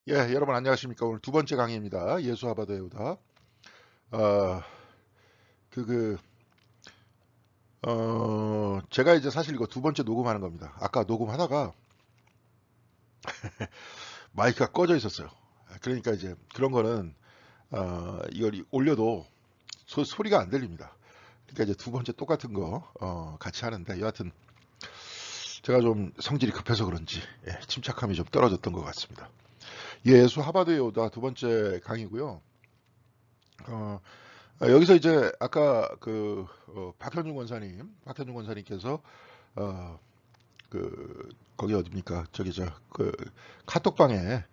예, 여러분 안녕하십니까? 오늘 두 번째 강의입니다. 예수 하버드 에우다. 어, 그, 그, 제가 이제 사실 이거 두 번째 녹음하는 겁니다. 아까 녹음하다가 마이크가 꺼져 있었어요. 그러니까 이제 그런 거는, 이걸 올려도 소리가 안 들립니다. 그러니까 이제 두 번째 똑같은 거, 같이 하는데, 여하튼 제가 좀 성질이 급해서 그런지, 침착함이 좀 떨어졌던 것 같습니다. 예수 하버드 에우다 두 번째 강의고요. 어, 여기서 이제 아까 박현중 권사님께서 어, 거기 어딥니까? 저기 카톡방에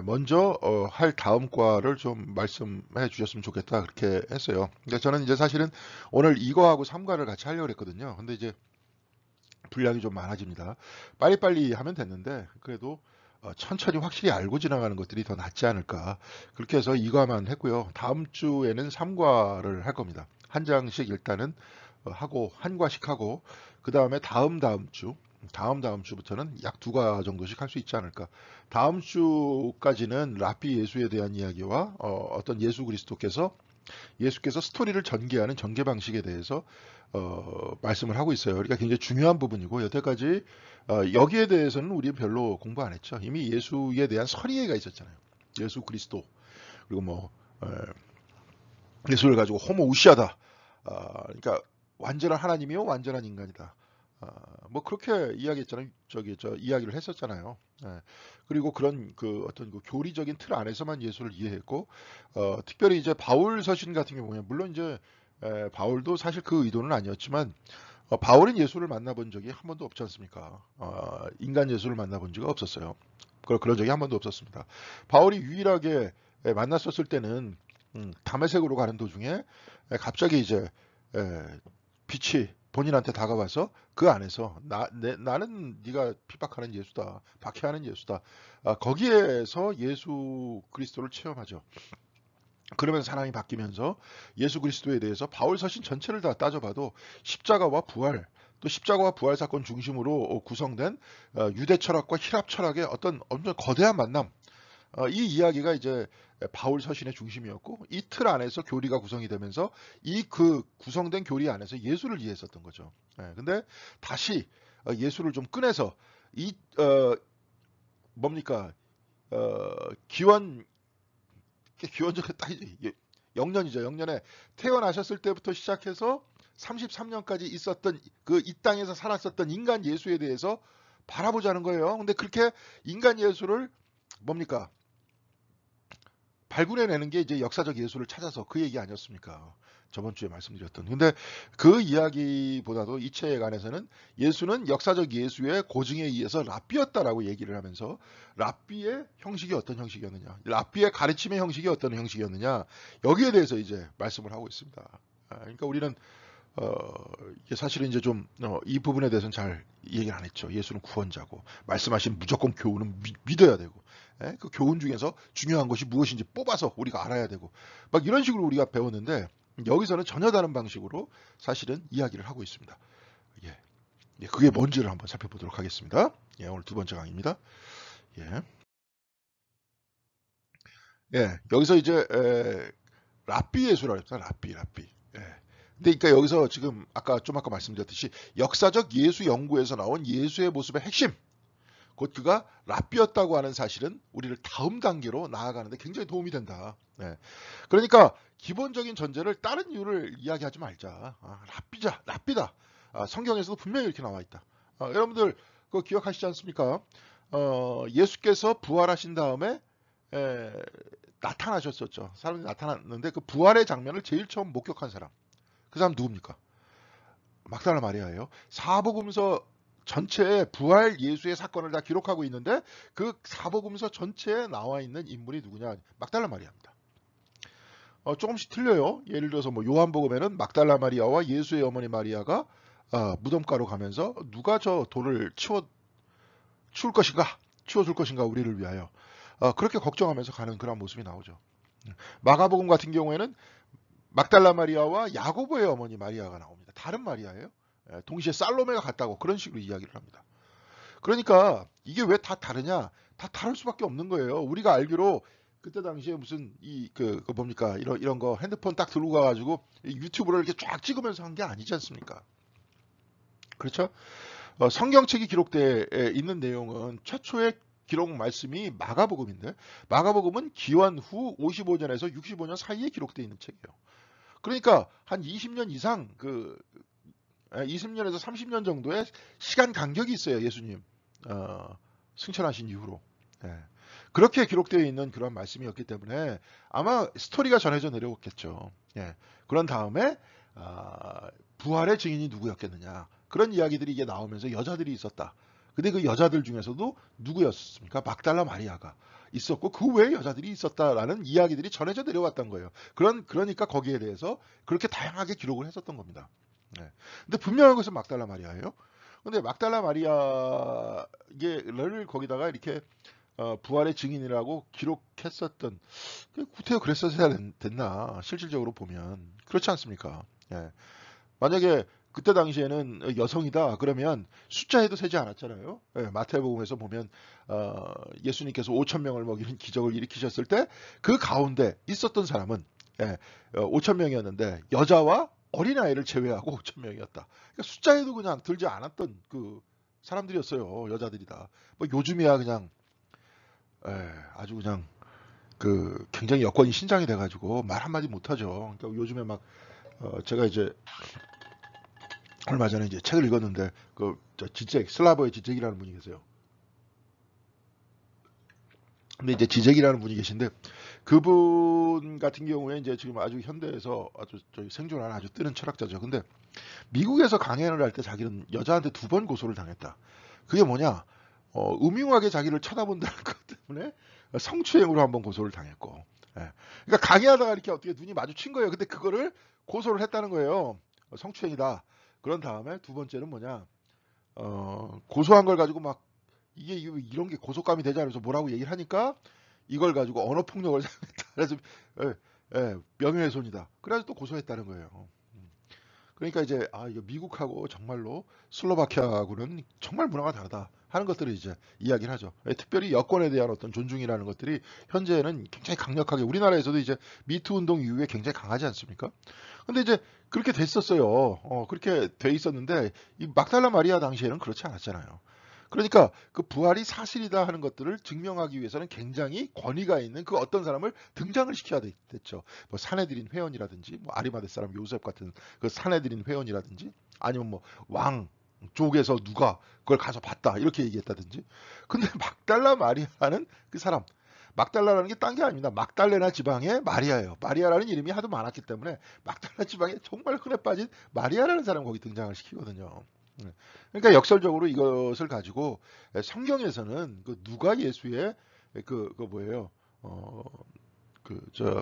먼저 할 다음 과를 좀 말씀해 주셨으면 좋겠다 그렇게 했어요. 근데 저는 이제 사실은 오늘 이거하고 3과를 같이 하려고 했거든요. 근데 이제 분량이 좀 많아집니다. 빨리빨리 하면 됐는데 그래도 천천히 확실히 알고 지나가는 것들이 더 낫지 않을까. 그렇게 해서 2과만 했고요. 다음 주에는 3과를 할 겁니다. 한 장씩 일단은 하고 한 과씩 하고 그 다음에 다음 주부터는 약 2과 정도씩 할 수 있지 않을까. 다음 주까지는 랍비 예수에 대한 이야기와 어떤 예수께서 스토리를 전개하는 전개 방식에 대해서 말씀을 하고 있어요. 그러니까 굉장히 중요한 부분이고 여태까지 여기에 대해서는 우리 별로 공부 안 했죠. 이미 예수에 대한 선의가 있었잖아요. 예수 그리스도 그리고 뭐 예수를 가지고 호모우시하다. 그러니까 완전한 하나님이요 완전한 인간이다. 뭐 그렇게 이야기했잖아요. 저 이야기를 했었잖아요. 예. 그리고 그런 그 어떤 그 교리적인 틀 안에서만 예수를 이해했고, 특별히 이제 바울 서신 같은 경우에 물론 이제 바울도 사실 그 의도는 아니었지만 바울은 예수를 만나본 적이 한 번도 없지 않습니까? 인간 예수를 만나본 적이 없었어요. 그런 적이 한 번도 없었습니다. 바울이 유일하게 만났었을 때는 다메섹으로 가는 도중에 갑자기 이제 빛이 본인한테 다가와서 그 안에서 나는 네가 핍박하는 예수다, 박해하는 예수다. 거기에서 예수 그리스도를 체험하죠. 그러면 사람이 바뀌면서 예수 그리스도에 대해서 바울 서신 전체를 다 따져봐도 십자가와 부활, 또 십자가와 부활 사건 중심으로 구성된 유대 철학과 힐랍 철학의 어떤 엄청 거대한 만남, 이 이야기가 이제 바울 서신의 중심이었고 이 틀 안에서 교리가 구성이 되면서 이 그 구성된 교리 안에서 예수를 이해했었던 거죠. 근데 다시 예수를 좀 꺼내서 이 뭡니까 기원 기원적인 딱 이제 영년이죠. 영년에 태어나셨을 때부터 시작해서 33년까지 있었던 그 이 땅에서 살았었던 인간 예수에 대해서 바라보자는 거예요. 근데 그렇게 인간 예수를 뭡니까 발굴해내는 게 이제 역사적 예수를 찾아서 그 얘기 아니었습니까? 저번 주에 말씀드렸던. 근데 그 이야기보다도 이 책에 관해서는 예수는 역사적 예수의 고증에 의해서 랍비였다라고 얘기를 하면서 랍비의 형식이 어떤 형식이었느냐, 랍비의 가르침의 형식이 어떤 형식이었느냐, 여기에 대해서 이제 말씀을 하고 있습니다. 그러니까 우리는 어, 이게 사실은 이제 좀, 이 부분에 대해서는 잘 얘기를 안 했죠. 예수는 구원자고, 말씀하신 무조건 교훈은 믿어야 되고, 그 교훈 중에서 중요한 것이 무엇인지 뽑아서 우리가 알아야 되고, 막 이런 식으로 우리가 배웠는데, 여기서는 전혀 다른 방식으로 사실은 이야기를 하고 있습니다. 예. 예, 그게 뭔지를 한번 살펴보도록 하겠습니다. 예, 오늘 두 번째 강의입니다. 예. 예, 여기서 이제, 랍비 예수라고 했잖아, 랍비. 예. 근데 그러니까 여기서 지금 아까 말씀드렸듯이 역사적 예수 연구에서 나온 예수의 모습의 핵심, 곧 그가 랍비였다고 하는 사실은 우리를 다음 단계로 나아가는데 굉장히 도움이 된다. 네. 그러니까 기본적인 전제를 다른 이유를 이야기하지 말자. 랍비다. 성경에서도 분명히 이렇게 나와 있다. 여러분들 그거 기억하시지 않습니까? 예수께서 부활하신 다음에 에, 나타나셨었죠. 사람이 나타났는데 그 부활의 장면을 제일 처음 목격한 사람. 그 사람 누굽니까? 막달라 마리아예요. 사복음서 전체에 부활 예수의 사건을 다 기록하고 있는데 그 사복음서 전체에 나와 있는 인물이 누구냐? 막달라 마리아입니다. 조금씩 틀려요. 예를 들어서 뭐 요한복음에는 막달라 마리아와 예수의 어머니 마리아가 무덤가로 가면서 누가 저 돌을 치울 것인가? 치워줄 것인가 우리를 위하여. 그렇게 걱정하면서 가는 그런 모습이 나오죠. 마가복음 같은 경우에는 막달라 마리아와 야고보의 어머니 마리아가 나옵니다. 다른 마리아예요. 동시에 살로메가 같다고 그런 식으로 이야기를 합니다. 그러니까 이게 왜 다 다르냐? 다 다를 수밖에 없는 거예요. 우리가 알기로 그때 당시에 무슨 그 뭡니까 이런 거 핸드폰 딱 들고 가가지고 유튜브를 이렇게 쫙 찍으면서 한 게 아니지 않습니까? 그렇죠? 성경책이 기록되어 있는 내용은 최초의 기록 말씀이 마가복음인데 마가복음은 기원 후 55년에서 65년 사이에 기록되어 있는 책이에요. 그러니까 한 20년 이상 20년에서 30년 정도의 시간 간격이 있어요. 예수님 승천하신 이후로. 예. 그렇게 기록되어 있는 그런 말씀이었기 때문에 아마 스토리가 전해져 내려왔겠죠. 예. 그런 다음에 부활의 증인이 누구였겠느냐. 그런 이야기들이 이게 나오면서 여자들이 있었다. 근데 그 여자들 중에서도 누구였습니까? 막달라 마리아가 있었고 그 외에 여자들이 있었다라는 이야기들이 전해져 내려왔던 거예요. 그러니까 거기에 대해서 그렇게 다양하게 기록을 했었던 겁니다. 네. 근데 분명한 것은 막달라 마리아예요. 근데 막달라 마리아를 거기다가 이렇게 부활의 증인이라고 기록했었던 구태여 그랬어야 됐나 실질적으로 보면 그렇지 않습니까? 예. 만약에 그때 당시에는 여성이다 그러면 숫자에도 세지 않았잖아요. 예, 마태복음에서 보면 예수님께서 5천 명을 먹이는 기적을 일으키셨을 때 그 가운데 있었던 사람은 5천 명이었는데 여자와 어린아이를 제외하고 5천 명이었다. 그러니까 숫자에도 그냥 들지 않았던 그 사람들이었어요. 여자들이다. 뭐 요즘이야 그냥 아주 그냥 그 굉장히 여건이 신장이 돼가지고 말 한마디 못하죠. 그러니까 요즘에 막 제가 이제 얼마 전에 이제 책을 읽었는데 지잭 슬라버의 지잭이라는 분이 계세요. 근데 이제 지잭이라는 분이 계신데 그분 같은 경우에 이제 지금 아주 현대에서 아주 생존하는 아주 뜨는 철학자죠. 근데 미국에서 강연을 할 때 자기는 여자한테 2번 고소를 당했다. 그게 뭐냐? 음흉하게 자기를 쳐다본다는 것 때문에 성추행으로 한번 고소를 당했고. 예. 그러니까 강의하다가 이렇게 어떻게 눈이 마주친 거예요. 근데 그거를 고소를 했다는 거예요. 성추행이다. 그런 다음에 두 번째는 뭐냐? 고소한 걸 가지고 막 이게 이런 게 고소감이 되지 않아서 뭐라고 얘기를 하니까 이걸 가지고 언어폭력을 사용했다. 그래서 명예훼손이다. 그래서 또 고소했다는 거예요. 그러니까 이제 이거 미국하고 정말로 슬로바키아하고는 정말 문화가 다르다 하는 것들을 이제 이야기를 하죠. 특별히 여권에 대한 어떤 존중이라는 것들이 현재는 굉장히 강력하게 우리나라에서도 이제 미투 운동 이후에 굉장히 강하지 않습니까? 근데 이제 그렇게 됐었어요. 그렇게 돼 있었는데 이 막달라 마리아 당시에는 그렇지 않았잖아요. 그러니까 그 부활이 사실이다 하는 것들을 증명하기 위해서는 굉장히 권위가 있는 그 어떤 사람을 등장을 시켜야 됐죠. 뭐 사내들인 회원이라든지 뭐 아리마대 사람 요셉 같은 그 사내들인 회원이라든지 아니면 뭐 왕 쪽에서 누가 그걸 가서 봤다 이렇게 얘기했다든지. 근데 막달라 마리아라는 그 사람 막달라라는 게 딴 게 아닙니다. 막달레나 지방의 마리아예요. 마리아라는 이름이 하도 많았기 때문에 막달라 지방에 정말 흔해 빠진 마리아라는 사람 거기 등장을 시키거든요. 그러니까 역설적으로 이것을 가지고 성경에서는 그 누가 예수의 그 뭐예요?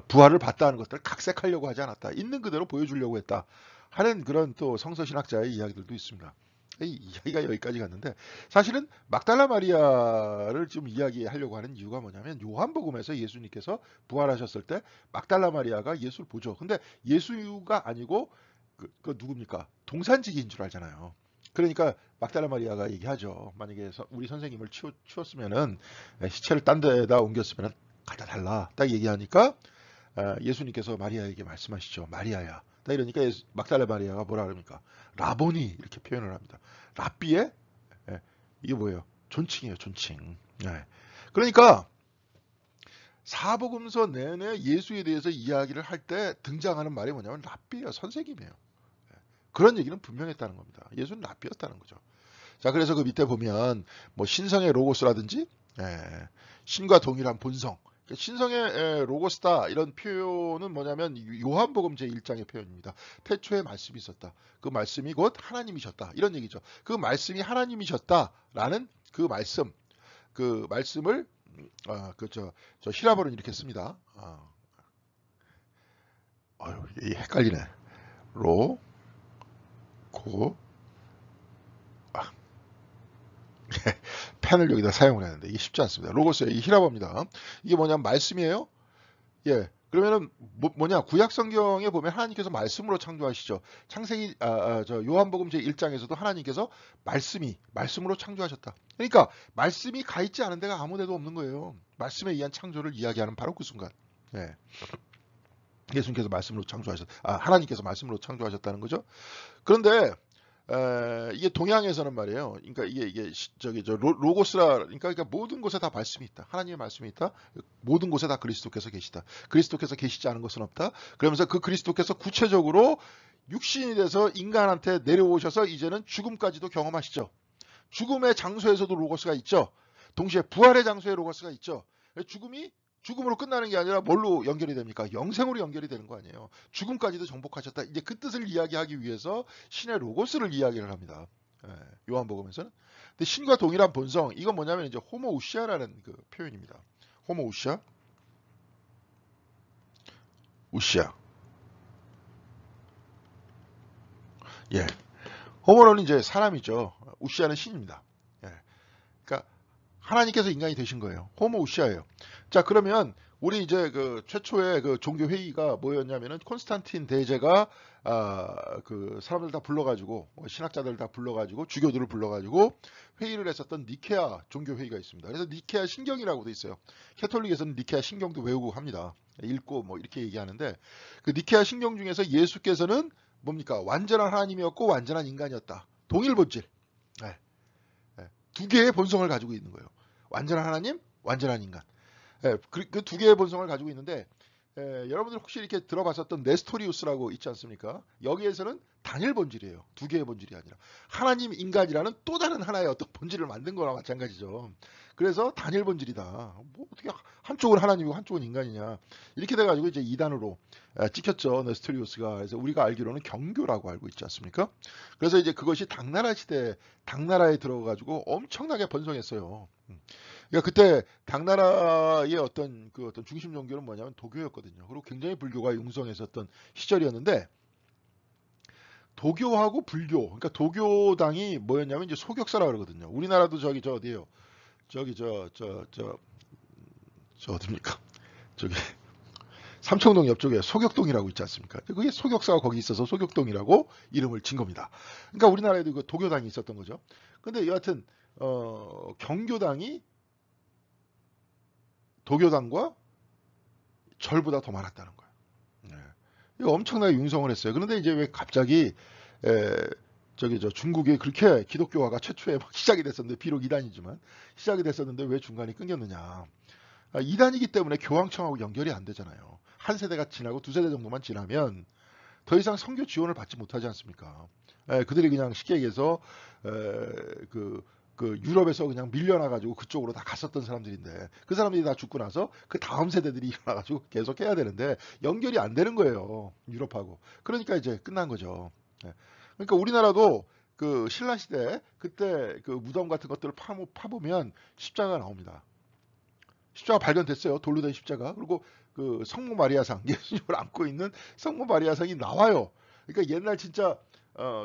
부활을 봤다는 것들을 각색하려고 하지 않았다. 있는 그대로 보여주려고 했다. 하는 그런 또 성서신학자의 이야기들도 있습니다. 이 이야기가 여기까지 갔는데 사실은 막달라 마리아를 지금 이야기하려고 하는 이유가 뭐냐면 요한복음에서 예수님께서 부활하셨을 때 막달라 마리아가 예수를 보죠. 근데 예수가 아니고 그 누굽니까? 동산지기인 줄 알잖아요. 그러니까 막달라 마리아가 얘기하죠. 만약에 우리 선생님을 치웠으면은 시체를 딴 데다 옮겼으면 갖다 달라. 딱 얘기하니까 예수님께서 마리아에게 말씀하시죠. 마리아야. 딱 이러니까 막달라 마리아가 뭐라 그럽니까? 라보니 이렇게 표현을 합니다. 랍비의 이게 뭐예요? 존칭이에요. 존칭. 그러니까 사복음서 내내 예수에 대해서 이야기를 할 때 등장하는 말이 뭐냐면 랍비예요. 선생님이에요. 그런 얘기는 분명했다는 겁니다. 예수는 랍비였다는 거죠. 자, 그래서 그 밑에 보면 뭐 신성의 로고스라든지 신과 동일한 본성, 신성의 로고스다 이런 표현은 뭐냐면 요한복음 제1장의 표현입니다. 태초에 말씀이 있었다. 그 말씀이 곧 하나님이셨다. 이런 얘기죠. 그 말씀이 하나님이셨다라는 그 말씀을 저 히라버는 이렇게 씁니다. 헷갈리네. 펜을 여기다 사용을 하는데 이게 쉽지 않습니다. 로고스의 이 히라버입니다. 이게 뭐냐면 말씀이에요. 그러면은 뭐냐 구약 성경에 보면 하나님께서 말씀으로 창조하시죠. 창세기 저 요한복음 제 1장에서도 하나님께서 말씀으로 창조하셨다. 그러니까 말씀이 가 있지 않은 데가 아무 데도 없는 거예요. 말씀에 의한 창조를 이야기하는 바로 그 순간. 예. 예수님께서 말씀으로 하나님께서 말씀으로 창조하셨다는 거죠. 그런데 이게 동양에서는 말이에요. 그러니까 이게 저기 로고스라 그러니까 모든 곳에 다 말씀이 있다. 하나님의 말씀이 있다. 모든 곳에 다 그리스도께서 계시다. 그리스도께서 계시지 않은 것은 없다. 그러면서 그 그리스도께서 구체적으로 육신이 돼서 인간한테 내려오셔서 이제는 죽음까지도 경험하시죠. 죽음의 장소에서도 로고스가 있죠. 동시에 부활의 장소에 로고스가 있죠. 죽음으로 끝나는 게 아니라 뭘로 연결이 됩니까? 영생으로 연결이 되는 거 아니에요. 죽음까지도 정복하셨다. 이제 그 뜻을 이야기하기 위해서 신의 로고스를 이야기를 합니다. 요한복음에서는. 근데 신과 동일한 본성, 이건 뭐냐면 이제 호모우시아라는 그 표현입니다. 호모우시아, 우시아. 예. 호모는 이제 사람이죠. 우시아는 신입니다. 예. 그러니까 하나님께서 인간이 되신 거예요. 호모우시아예요. 자, 그러면 우리 이제 그 최초의 그 종교 회의가 뭐였냐면은 콘스탄틴 대제가 그 사람들 다 불러가지고 신학자들 다 불러가지고 주교들을 불러가지고 회의를 했었던 니케아 종교 회의가 있습니다. 그래서 니케아 신경이라고 돼 있어요. 캐톨릭에서는 니케아 신경도 외우고 합니다. 읽고 뭐 이렇게 얘기하는데 그 니케아 신경 중에서 예수께서는 뭡니까? 완전한 하나님이었고 완전한 인간이었다. 동일 본질. 네. 네. 두 개의 본성을 가지고 있는 거예요. 완전한 하나님, 완전한 인간. 그 두 개의 본성을 가지고 있는데 여러분들 혹시 이렇게 들어봤었던 네스토리우스라고 있지 않습니까? 여기에서는 단일 본질이에요. 두 개의 본질이 아니라 하나님 인간이라는 또 다른 하나의 어떤 본질을 만든 거나 마찬가지죠. 그래서 단일 본질이다. 뭐 어떻게 한쪽은 하나님이고 한쪽은 인간이냐. 이렇게 돼가지고 이제 이단으로 찍혔죠. 네스토리우스가. 그래서 우리가 알기로는 경교라고 알고 있지 않습니까? 그래서 이제 그것이 당나라 시대 당나라에 들어가지고 엄청나게 번성했어요. 그러니까 그때 당나라의 어떤 중심 종교는 뭐냐면 도교였거든요. 그리고 굉장히 불교가 융성했었던 시절이었는데 도교하고 불교, 그러니까 도교당이 뭐였냐면 이제 소격사라 그러거든요. 우리나라도 저 어디예요? 저기 저 어딥니까? 저기 삼청동 옆쪽에 소격동이라고 있지 않습니까? 그게 소격사가 거기 있어서 소격동이라고 이름을 진 겁니다. 그러니까 우리나라에도 그 도교당이 있었던 거죠. 근데 여하튼 경교당이 도교당과 절보다 더 많았다는 거예요. 네. 이거 엄청나게 융성을 했어요. 그런데 이제 왜 갑자기 중국에 그렇게 기독교화가 최초에 막 시작이 됐었는데 비록 이단이지만 시작이 됐었는데 왜 중간에 끊겼느냐? 이단이기 때문에 교황청하고 연결이 안 되잖아요. 한 세대가 지나고 두 세대 정도만 지나면 더 이상 선교 지원을 받지 못하지 않습니까? 그들이 그냥 쉽게 얘기해서 그 유럽에서 그냥 밀려나가지고 그쪽으로 다 갔었던 사람들인데 그 사람들이 다 죽고 나서 그 다음 세대들이 일어나가지고 계속 해야 되는데 연결이 안 되는 거예요. 유럽하고. 그러니까 이제 끝난 거죠. 그러니까 우리나라도 그 신라시대 그때 그 무덤 같은 것들을 파보면 십자가 나옵니다. 십자가 발견됐어요. 돌로 된 십자가. 그리고 그 성모 마리아상, 예수님을 안고 있는 성모 마리아상이 나와요. 그러니까 옛날 진짜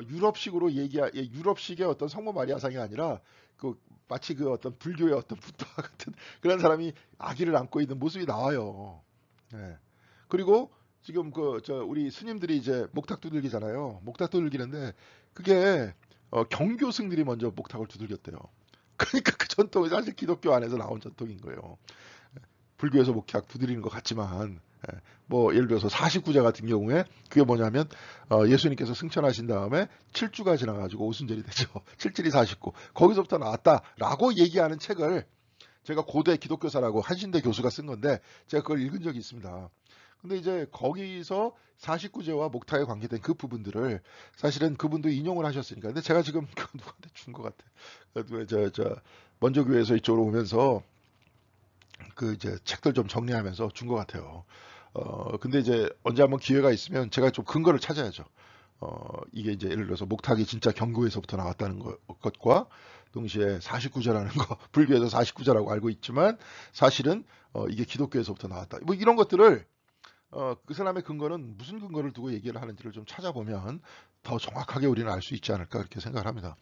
유럽식의 어떤 성모 마리아상이 아니라 그 마치 그 어떤 불교의 어떤 부ddha 같은 그런 사람이 아기를 안고 있는 모습이 나와요. 네. 그리고 지금 우리 스님들이 이제 목탁 두들기잖아요. 목탁 두들기는데 그게 경교승들이 먼저 목탁을 두들겼대요. 그러니까 그 전통이 사실 기독교 안에서 나온 전통인 거예요. 불교에서 목탁 두드리는 것 같지만 뭐 예를 들어서 49자 같은 경우에 그게 뭐냐면 예수님께서 승천하신 다음에 7주가 지나가지고 오순절이 되죠. 7일이 49. 거기서부터 나왔다라고 얘기하는 책을 제가 고대 기독교사라고 한신대 교수가 쓴 건데 제가 그걸 읽은 적이 있습니다. 근데 이제 거기서 49제와 목탁에 관계된 그 부분들을 사실은 그분도 인용을 하셨으니까. 근데 제가 지금 누구한테 준 것 같아. 먼저 교회에서 이쪽으로 오면서 그 이제 책들 좀 정리하면서 준 것 같아요. 근데 이제 언제 한번 기회가 있으면 제가 좀 근거를 찾아야죠. 이게 이제 예를 들어서 목탁이 진짜 경고에서부터 나왔다는 것과 동시에 49자라는 거, 불교에서 49자라고 알고 있지만 사실은 이게 기독교에서부터 나왔다. 뭐 이런 것들을 그 사람의 근거는 무슨 근거를 두고 얘기를 하는지를 좀 찾아보면 더 정확하게 우리는 알 수 있지 않을까 그렇게 생각을 합니다.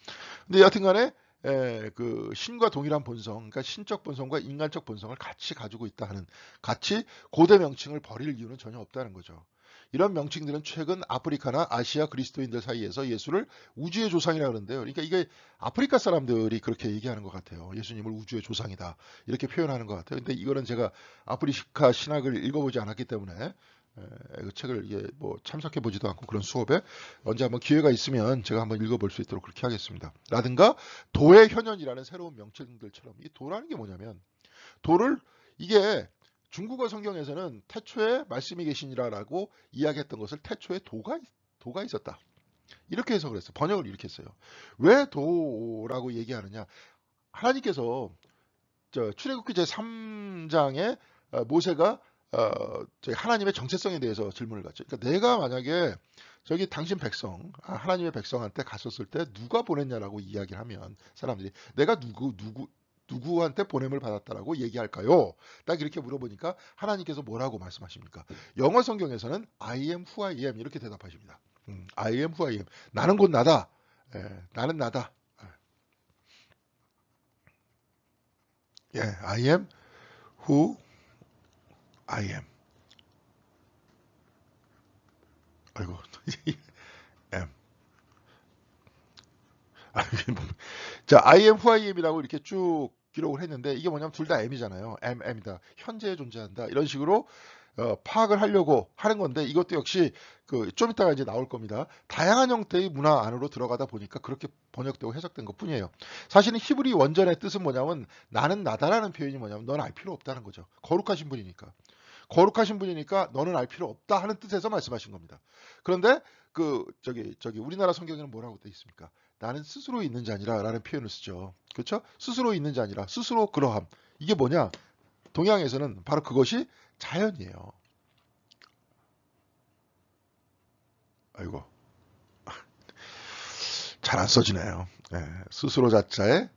근데 여하튼간에 그 신과 동일한 본성, 그러니까 신적 본성과 인간적 본성을 같이 가지고 있다 하는, 같이 고대 명칭을 버릴 이유는 전혀 없다는 거죠. 이런 명칭들은 최근 아프리카나 아시아 그리스도인들 사이에서 예수를 우주의 조상이라고 그러는데요. 그러니까 이게 아프리카 사람들이 그렇게 얘기하는 것 같아요. 예수님을 우주의 조상이다, 이렇게 표현하는 것 같아요. 근데 이거는 제가 아프리카 신학을 읽어보지 않았기 때문에 그 책을 뭐 참석해 보지도 않고 그런 수업에 언제 한번 기회가 있으면 제가 한번 읽어볼 수 있도록 그렇게 하겠습니다. 라든가 도의 현현이라는 새로운 명칭들처럼, 이 도라는 게 뭐냐면, 도를, 이게 중국어 성경에서는 태초에 말씀이 계시니라라고 이야기했던 것을 태초에 도가 있었다, 이렇게 해서 그랬어요. 번역을 이렇게 했어요. 왜 도라고 얘기하느냐? 하나님께서 출애굽기 제 3장에 모세가 저희 하나님의 정체성에 대해서 질문을 갖죠. 그러니까 내가 만약에 저기 당신 백성, 하나님의 백성한테 갔었을 때 누가 보냈냐라고 이야기를 하면 사람들이 내가 누구한테 보냄을 받았다라고 얘기할까요? 딱 이렇게 물어보니까 하나님께서 뭐라고 말씀하십니까? 영어 성경에서는 I am who I am 이렇게 대답하십니다. I am who I am. 나는 곧 나다. 나는 나다. I am who I am. 아이고, am. 자, I am who I am이라고 이렇게 쭉 기록을 했는데, 이게 뭐냐면 둘 다 M이잖아요. M이다. 현재에 존재한다. 이런 식으로 파악을 하려고 하는 건데, 이것도 역시 좀 이따가 이제 나올 겁니다. 다양한 형태의 문화 안으로 들어가다 보니까 그렇게 번역되고 해석된 것 뿐이에요. 사실은 히브리 원전의 뜻은 뭐냐면, 나는 나다라는 표현이 뭐냐면 넌 알 필요 없다는 거죠. 거룩하신 분이니까. 거룩하신 분이니까 너는 알 필요 없다 하는 뜻에서 말씀하신 겁니다. 그런데 저기 우리나라 성경에는 뭐라고 되어 있습니까? 나는 스스로 있는 자니라 라는 표현을 쓰죠. 그렇죠? 스스로 있는 자니라, 스스로 그러함. 이게 뭐냐? 동양에서는 바로 그것이 자연이에요. 아이고, 잘 안 써지네요. 스스로 자자에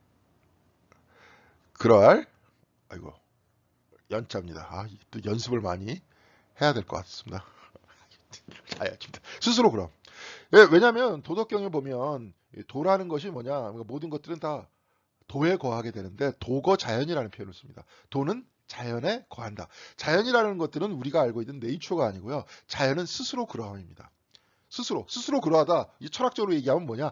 그러할, 아이고, 연자입니다. 또 연습을 많이 해야 될 것 같습니다. 자연입니다. 스스로 그럼. 왜냐하면 도덕경에 보면 도라는 것이 뭐냐? 그러니까 모든 것들은 다 도에 거하게 되는데, 도거 자연이라는 표현을 씁니다. 도는 자연에 거한다. 자연이라는 것들은 우리가 알고 있는 네이처가 아니고요. 자연은 스스로 그러함입니다. 스스로 그러하다. 이 철학적으로 얘기하면 뭐냐?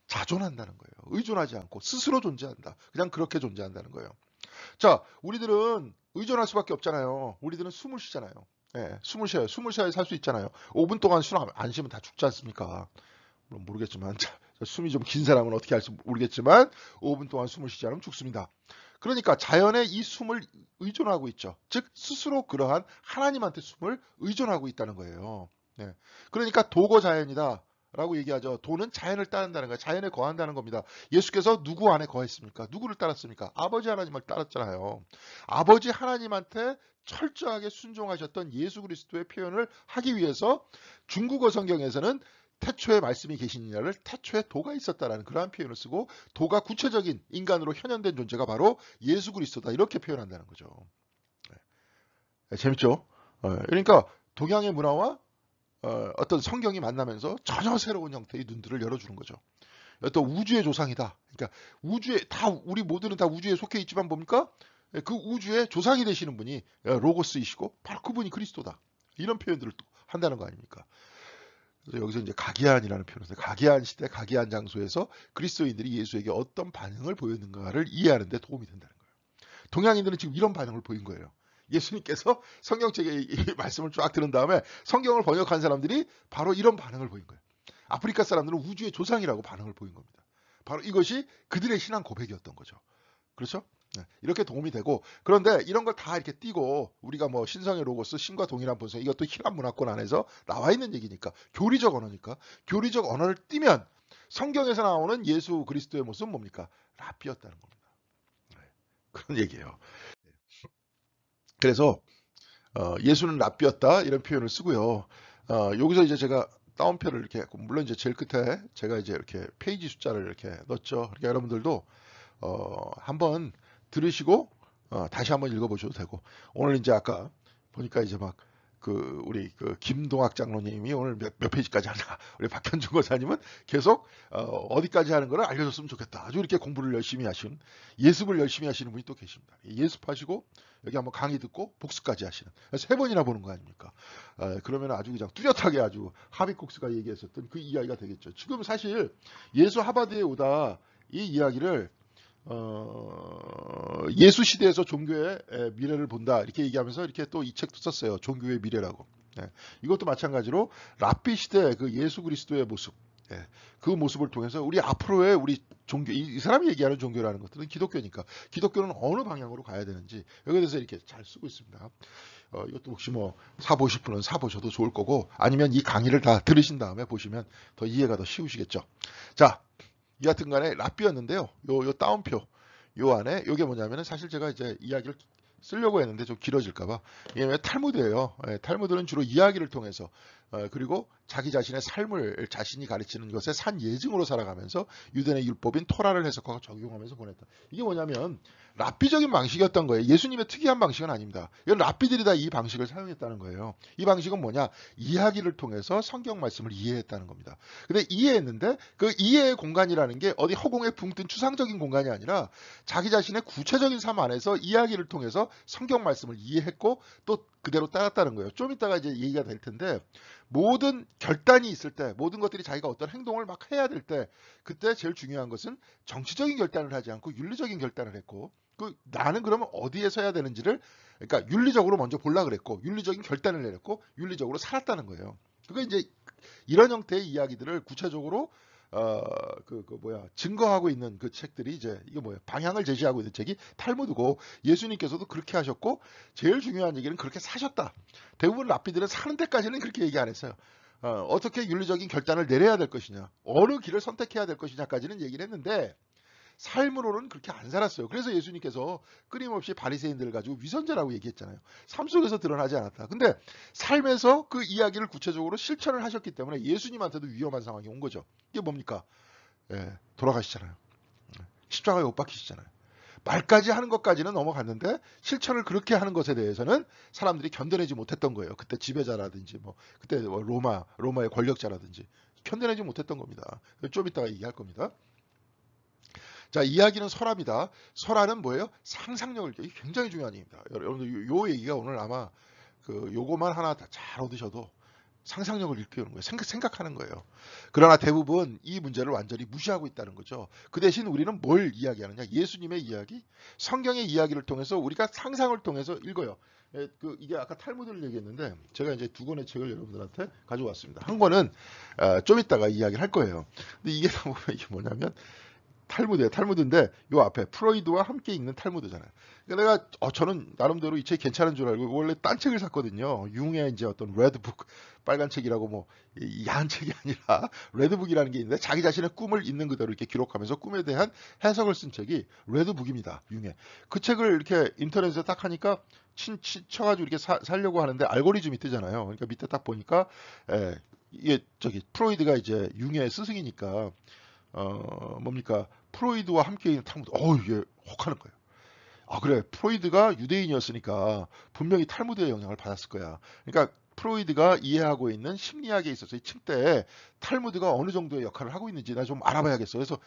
자존한다는 거예요. 의존하지 않고 스스로 존재한다. 그냥 그렇게 존재한다는 거예요. 자, 우리들은 의존할 수밖에 없잖아요. 우리들은 숨을 쉬잖아요. 숨을 쉬어요. 숨을 쉬어야 살 수 있잖아요. 5분 동안 숨 안 쉬면 다 죽지 않습니까? 물론 모르겠지만, 숨이 좀 긴 사람은 어떻게 할지 모르겠지만 5분 동안 숨을 쉬지 않으면 죽습니다. 그러니까 자연의 이 숨을 의존하고 있죠. 즉 스스로 그러한 하나님한테 숨을 의존하고 있다는 거예요. 그러니까 도거 자연이다 라고 얘기하죠. 도는 자연을 따른다는 거예요. 자연에 거한다는 겁니다. 예수께서 누구 안에 거했습니까? 누구를 따랐습니까? 아버지 하나님을 따랐잖아요. 아버지 하나님한테 철저하게 순종하셨던 예수 그리스도의 표현을 하기 위해서 중국어 성경에서는 태초에 말씀이 계시니라를 태초에 도가 있었다라는 그러한 표현을 쓰고, 도가 구체적인 인간으로 현현된 존재가 바로 예수 그리스도다, 이렇게 표현한다는 거죠. 재밌죠? 그러니까 동양의 문화와 어떤 성경이 만나면서 전혀 새로운 형태의 눈들을 열어주는 거죠. 어떤 우주의 조상이다. 그러니까 우리 모두는 다 우주에 속해 있지만 뭡니까? 그 우주의 조상이 되시는 분이 로고스이시고 바로 그분이 그리스도다. 이런 표현들을 또 한다는 거 아닙니까? 그래서 여기서 이제 가기한이라는 표현을 써요. 가기한 시대, 가기한 장소에서 그리스도인들이 예수에게 어떤 반응을 보였는가를 이해하는 데 도움이 된다는 거예요. 동양인들은 지금 이런 반응을 보인 거예요. 예수님께서 성경책에 이 말씀을 쫙 들은 다음에 성경을 번역한 사람들이 바로 이런 반응을 보인 거예요. 아프리카 사람들은 우주의 조상이라고 반응을 보인 겁니다. 바로 이것이 그들의 신앙 고백이었던 거죠. 그렇죠? 이렇게 도움이 되고, 그런데 이런 걸 다 이렇게 띄고 우리가 뭐 신성의 로고스, 신과 동일한 본성, 이것도 힐랍 문화권 안에서 나와 있는 얘기니까, 교리적 언어니까, 교리적 언어를 띄면 성경에서 나오는 예수 그리스도의 모습은 뭡니까? 랍비였다는 겁니다. 그런 얘기예요. 그래서 예수는 랍비였다 이런 표현을 쓰고요. 여기서 이제 제가 따옴표를 이렇게, 물론 이제 제일 끝에 제가 이제 이렇게 페이지 숫자를 이렇게 넣었죠. 그러니까 여러분들도 한번 들으시고 다시 한번 읽어보셔도 되고, 오늘 이제 아까 보니까 이제 막 우리 김동학 장로님이 오늘 몇 페이지까지 하나, 우리 박현준 거사님은 계속 어디까지 하는 거를 알려줬으면 좋겠다. 아주 이렇게 공부를 열심히 하시는, 예습을 열심히 하시는 분이 또 계십니다. 예습하시고 여기 한번 강의 듣고 복습까지 하시는, 3번이나 보는 거 아닙니까? 그러면 아주 그냥 뚜렷하게 아주 하비콕스가 얘기했었던 그 이야기가 되겠죠. 지금 사실 예수 하버드에 오다 이 이야기를 예수 시대에서 종교의 미래를 본다 이렇게 얘기하면서 이렇게 또 이 책도 썼어요. 종교의 미래라고. 예, 이것도 마찬가지로 랍비 시대 그 예수 그리스도의 모습, 예, 그 모습을 통해서 우리 앞으로의 우리 종교, 이 사람이 얘기하는 종교라는 것들은 기독교니까 기독교는 어느 방향으로 가야 되는지 여기에 대해서 이렇게 잘 쓰고 있습니다. 이것도 혹시 뭐 사보실 분은 사보셔도 좋을 거고, 아니면 이 강의를 다 들으신 다음에 보시면 더 이해가 더 쉬우시겠죠. 자, 여하튼 간에 랍비였는데요. 요 따옴표 요 안에 요게 뭐냐면은, 사실 제가 이제 이야기를 쓰려고 했는데 좀 길어질까봐, 이게 왜 탈무드예요. 예, 탈무드는 주로 이야기를 통해서 그리고 자기 자신의 삶을 자신이 가르치는 것에 산 예증으로 살아가면서 유대인의 율법인 토라를 해석하고 적용하면서 보냈다. 이게 뭐냐면 랍비적인 방식이었던 거예요. 예수님의 특이한 방식은 아닙니다. 이건 랍비들이 다 이 방식을 사용했다는 거예요. 이 방식은 뭐냐? 이야기를 통해서 성경 말씀을 이해했다는 겁니다. 근데 이해했는데 그 이해의 공간이라는 게 어디 허공에 붕 뜬 추상적인 공간이 아니라 자기 자신의 구체적인 삶 안에서 이야기를 통해서 성경 말씀을 이해했고 또 그대로 따랐다는 거예요. 좀 이따가 이제 얘기가 될 텐데, 모든 결단이 있을 때, 모든 것들이 자기가 어떤 행동을 막 해야 될 때, 그때 제일 중요한 것은 정치적인 결단을 하지 않고 윤리적인 결단을 했고, 나는 그러면 어디에 서야 되는지를, 그러니까 윤리적으로 먼저 보려 그랬고, 윤리적인 결단을 내렸고, 윤리적으로 살았다는 거예요. 그게 이제 이런 형태의 이야기들을 구체적으로 증거하고 있는 그 책들이 이제, 이게 뭐예요? 방향을 제시하고 있는 책이 탈무드고, 예수님께서도 그렇게 하셨고, 제일 중요한 얘기는 그렇게 사셨다. 대부분 랍비들은 사는 데까지는 그렇게 얘기 안 했어요. 어떻게 윤리적인 결단을 내려야 될 것이냐, 어느 길을 선택해야 될 것이냐까지는 얘기를 했는데, 삶으로는 그렇게 안 살았어요. 그래서 예수님께서 끊임없이 바리새인들을 가지고 위선자라고 얘기했잖아요. 삶 속에서 드러나지 않았다. 근데 삶에서 그 이야기를 구체적으로 실천을 하셨기 때문에 예수님한테도 위험한 상황이 온 거죠. 이게 뭡니까? 예, 돌아가시잖아요. 십자가에 못 박히시잖아요. 말까지 하는 것까지는 넘어갔는데 실천을 그렇게 하는 것에 대해서는 사람들이 견뎌내지 못했던 거예요. 그때 지배자라든지 뭐 그때 로마의 권력자라든지 견뎌내지 못했던 겁니다. 좀 이따가 얘기할 겁니다. 자, 이야기는 설화입니다. 설화는 뭐예요? 상상력을, 이게 굉장히 중요한 얘기입니다. 여러분들 요 얘기가 오늘 아마 요거만 하나 다 잘 얻으셔도 상상력을 일깨우는 거예요. 생각하는 거예요. 그러나 대부분 이 문제를 완전히 무시하고 있다는 거죠. 그 대신 우리는 뭘 이야기하느냐? 예수님의 이야기, 성경의 이야기를 통해서 우리가 상상을 통해서 읽어요. 이게 아까 탈무드를 얘기했는데, 제가 이제 2권의 책을 여러분들한테 가져왔습니다. 한 권은 좀 이따가 이야기를 할 거예요. 근데 이게 보면 이게 뭐냐면 탈무드예요. 탈무드인데 요 앞에 프로이드와 함께 읽는 탈무드잖아요. 그러니까 내가 저는 나름대로 이 책 괜찮은 줄 알고 원래 딴 책을 샀거든요. 융의 이제 어떤 레드북, 빨간 책이라고 뭐 야한 책이 아니라 레드북이라는 게 있는데, 자기 자신의 꿈을 있는 그대로 이렇게 기록하면서 꿈에 대한 해석을 쓴 책이 레드북입니다. 융의. 그 책을 이렇게 인터넷에 딱 하니까 쳐가지고 이렇게 사려고 하는데 알고리즘이 뜨잖아요. 그러니까 밑에 딱 보니까 이게 프로이드가 이제 융의 스승이니까 뭡니까? 프로이드와 함께 있는 탈무드. 이게 혹하는 거예요. 그래. 프로이드가 유대인이었으니까 분명히 탈무드의 영향을 받았을 거야. 그러니까 프로이드가 이해하고 있는 심리학에 있어서 이 층대에 탈무드가 어느 정도의 역할을 하고 있는지 나 좀 알아봐야겠어. 그래서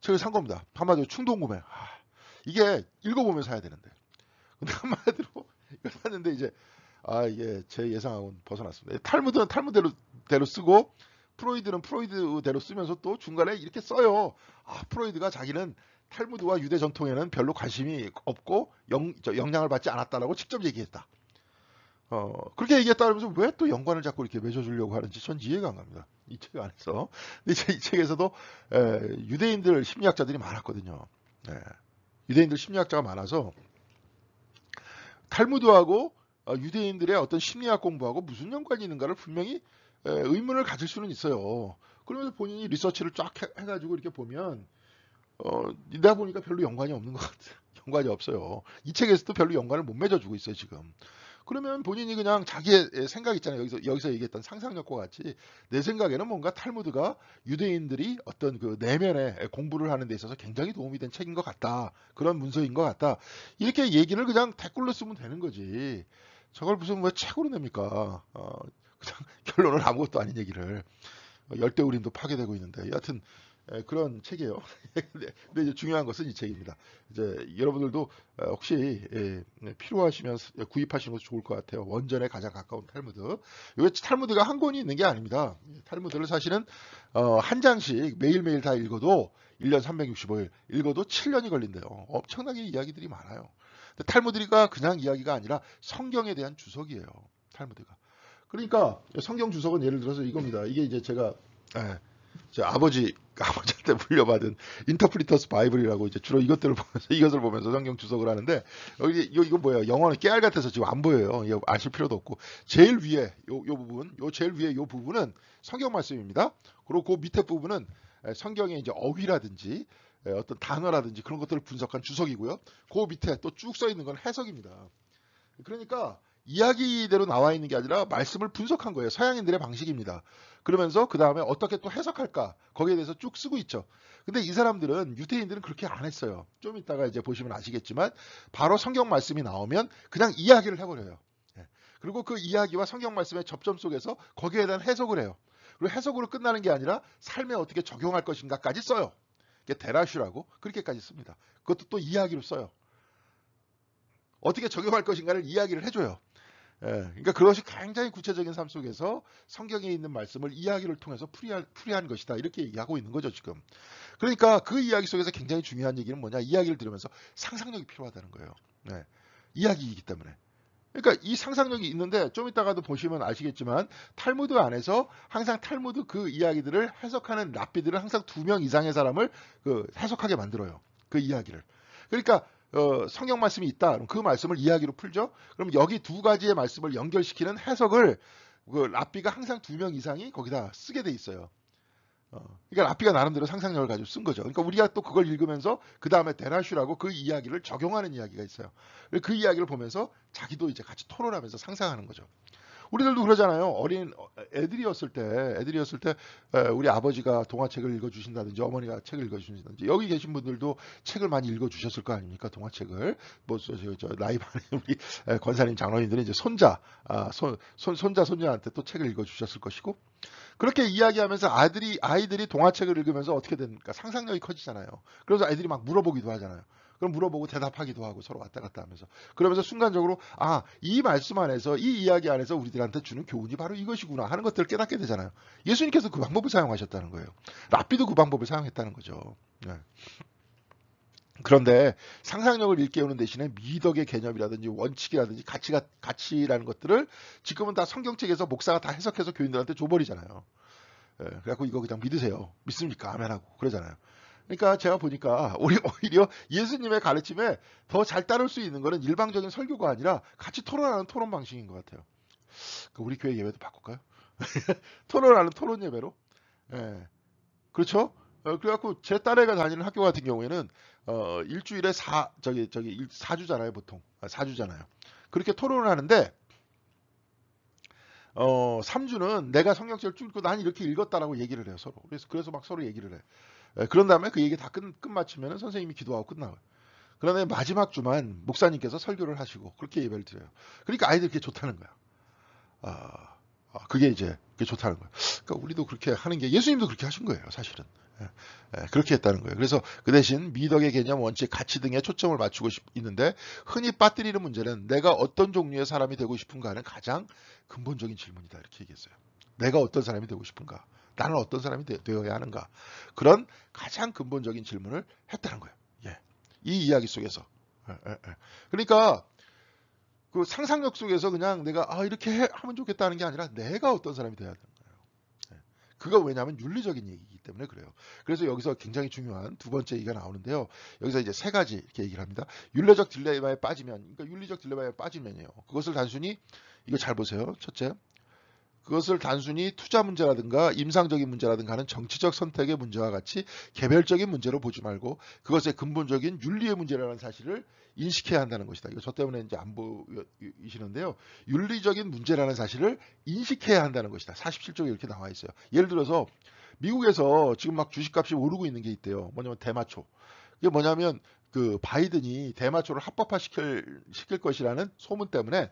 책을 산 겁니다. 한마디로 충동 구매. 이게 읽어보면서 사야 되는데. 근데 한마디로 이걸 샀는데 이제 이게 제 예상하고는 벗어났습니다. 탈무드는 탈무드대로 쓰고, 프로이드는 프로이드대로 쓰면서 또 중간에 이렇게 써요. 프로이드가 자기는 탈무드와 유대 전통에는 별로 관심이 없고 영향을 받지 않았다라고 직접 얘기했다. 그렇게 얘기했다 그러면서 왜 또 연관을 자꾸 이렇게 맺어주려고 하는지 전 이해가 안 갑니다. 이 책 안에서. 근데 이 책에서도 유대인들 심리학자들이 많았거든요. 유대인들 심리학자가 많아서 탈무드하고 유대인들의 어떤 심리학 공부하고 무슨 연관이 있는가를 분명히 의문을 가질 수는 있어요. 그러면서 본인이 리서치를 쫙 해가지고 이렇게 보면 내가 보니까 별로 연관이 없는 것 같아요. 연관이 없어요. 이 책에서도 별로 연관을 못 맺어주고 있어요, 지금. 그러면 본인이 그냥 자기의 생각 있잖아요. 여기서 얘기했던 상상력과 같이 내 생각에는 뭔가 탈무드가 유대인들이 어떤 그 내면에 공부를 하는 데 있어서 굉장히 도움이 된 책인 것 같다. 그런 문서인 것 같다. 이렇게 얘기를 그냥 댓글로 쓰면 되는 거지. 저걸 무슨 뭐 책으로 냅니까? 그냥 결론은 아무것도 아닌 얘기를 열대우림도 파괴되고 있는데 여하튼 그런 책이에요. 근데 이제 중요한 것은 이 책입니다. 이제 여러분들도 혹시 필요하시면 구입하시는 것도 좋을 것 같아요. 원전에 가장 가까운 탈무드. 이게 탈무드가 한 권이 있는 게 아닙니다. 탈무드를 사실은 한 장씩 매일매일 다 읽어도 1년 365일 읽어도 7년이 걸린대요. 엄청나게 이야기들이 많아요. 근데 탈무드가 그냥 이야기가 아니라 성경에 대한 주석이에요. 탈무드가. 그러니까 성경 주석은 예를 들어서 이겁니다. 이게 이제 제가 제 아버지한테 물려받은 인터프리터스 바이블이라고 이제 주로 이것을 보면서 성경 주석을 하는데 이거 뭐예요? 영어는 깨알 같아서 지금 안 보여요. 이거 아실 필요도 없고 제일 위에 제일 위에 요 부분은 성경 말씀입니다. 그리고 그 밑에 부분은 성경의 이제 어휘라든지 어떤 단어라든지 그런 것들을 분석한 주석이고요. 그 밑에 또 쭉 써 있는 건 해석입니다. 그러니까 이야기대로 나와 있는 게 아니라 말씀을 분석한 거예요. 서양인들의 방식입니다. 그러면서 그 다음에 어떻게 또 해석할까 거기에 대해서 쭉 쓰고 있죠. 근데 이 사람들은 유대인들은 그렇게 안 했어요. 좀 이따가 이제 보시면 아시겠지만 바로 성경 말씀이 나오면 그냥 이야기를 해버려요. 그리고 그 이야기와 성경 말씀의 접점 속에서 거기에 대한 해석을 해요. 그리고 해석으로 끝나는 게 아니라 삶에 어떻게 적용할 것인가까지 써요. 이게 데라슈라고 그렇게까지 씁니다. 그것도 또 이야기로 써요. 어떻게 적용할 것인가를 이야기를 해줘요. 그러니까 그것이 굉장히 구체적인 삶 속에서 성경에 있는 말씀을 이야기를 통해서 풀이한 것이다. 이렇게 얘기하고 있는 거죠, 지금. 그러니까 그 이야기 속에서 굉장히 중요한 얘기는 뭐냐? 이야기를 들으면서 상상력이 필요하다는 거예요. 이야기이기 때문에. 그러니까 이 상상력이 있는데 좀 이따가도 보시면 아시겠지만 탈무드 안에서 항상 탈무드 그 이야기들을 해석하는 랍비들은 항상 2명 이상의 사람을 해석하게 만들어요. 그 이야기를. 그러니까 성경 말씀이 있다. 그럼 그 말씀을 이야기로 풀죠. 그럼 여기 두 가지의 말씀을 연결시키는 해석을 랍비가 항상 2명 이상이 거기다 쓰게 돼 있어요. 그러니까 랍비가 나름대로 상상력을 가지고 쓴 거죠. 그러니까 우리가 또 그걸 읽으면서 그 다음에 데라슈라고 그 이야기를 적용하는 이야기가 있어요. 그 이야기를 보면서 자기도 이제 같이 토론하면서 상상하는 거죠. 우리들도 그러잖아요. 어린 애들이었을 때 우리 아버지가 동화책을 읽어주신다든지 어머니가 책을 읽어주신다든지 여기 계신 분들도 책을 많이 읽어주셨을 거 아닙니까? 동화책을 나이 많은 우리 권사님 장로님들은 이제 손자 손녀한테 또 책을 읽어주셨을 것이고 그렇게 이야기하면서 아이들이 동화책을 읽으면서 어떻게 됩니까? 상상력이 커지잖아요. 그래서 아이들이 막 물어보기도 하잖아요. 그럼 물어보고 대답하기도 하고 서로 왔다 갔다 하면서 그러면서 순간적으로 이 말씀 안에서 이 이야기 안에서 우리들한테 주는 교훈이 바로 이것이구나 하는 것들을 깨닫게 되잖아요. 예수님께서 그 방법을 사용하셨다는 거예요. 랍비도 그 방법을 사용했다는 거죠. 그런데 상상력을 일깨우는 대신에 미덕의 개념이라든지 원칙이라든지 가치라는 것들을 지금은 다 성경책에서 목사가 다 해석해서 교인들한테 줘버리잖아요. 그래갖고 이거 그냥 믿으세요. 믿습니까? 아멘하고 그러잖아요. 그러니까 제가 보니까 오히려 예수님의 가르침에 더 잘 따를 수 있는 거는 일방적인 설교가 아니라 같이 토론하는 토론 방식인 것 같아요. 우리 교회 예배도 바꿀까요? 토론하는 토론 예배로. 그렇죠? 그래갖고 제 딸애가 다니는 학교 같은 경우에는 일주일에 4주잖아요, 보통. 4주잖아요. 그렇게 토론을 하는데 3주는 내가 성경책을 쭉 읽고 난 이렇게 읽었다라고 얘기를 해요, 서로. 그래서 막 서로 얘기를 해. 그런 다음에 그 얘기 다 끝마치면 선생님이 기도하고 끝나요. 그런데 마지막 주만 목사님께서 설교를 하시고 그렇게 예배를 드려요. 그러니까 아이들이 그게 좋다는 거야. 그게 좋다는 거예요. 그러니까 우리도 그렇게 하는 게 예수님도 그렇게 하신 거예요, 사실은. 그렇게 했다는 거예요. 그래서 그 대신 미덕의 개념, 원칙, 가치 등에 초점을 맞추고 있는데 흔히 빠뜨리는 문제는 내가 어떤 종류의 사람이 되고 싶은가 하는 가장 근본적인 질문이다. 이렇게 얘기했어요. 내가 어떤 사람이 되고 싶은가? 나는 어떤 사람이 되어야 하는가? 그런 가장 근본적인 질문을 했다는 거예요. 이 이야기 속에서. 그러니까 그 상상력 속에서 그냥 내가 이렇게 하면 좋겠다는 게 아니라 내가 어떤 사람이 돼야 되는 거예요. 그거 왜냐하면 윤리적인 얘기이기 때문에 그래요. 그래서 여기서 굉장히 중요한 두 번째 얘기가 나오는데요. 여기서 이제 3가지 이렇게 얘기를 합니다. 윤리적 딜레마에 빠지면이요. 그것을 단순히 이거 잘 보세요. 첫째, 그것을 단순히 투자 문제라든가 임상적인 문제라든가 하는 정치적 선택의 문제와 같이 개별적인 문제로 보지 말고 그것의 근본적인 윤리의 문제라는 사실을 인식해야 한다는 것이다. 이거 저 때문에 이제 안 보이시는데요. 윤리적인 문제라는 사실을 인식해야 한다는 것이다. 47쪽에 이렇게 나와 있어요. 예를 들어서 미국에서 지금 막 주식값이 오르고 있는 게 있대요. 뭐냐면 대마초. 이게 뭐냐면 그 바이든이 대마초를 합법화 시킬 것이라는 소문 때문에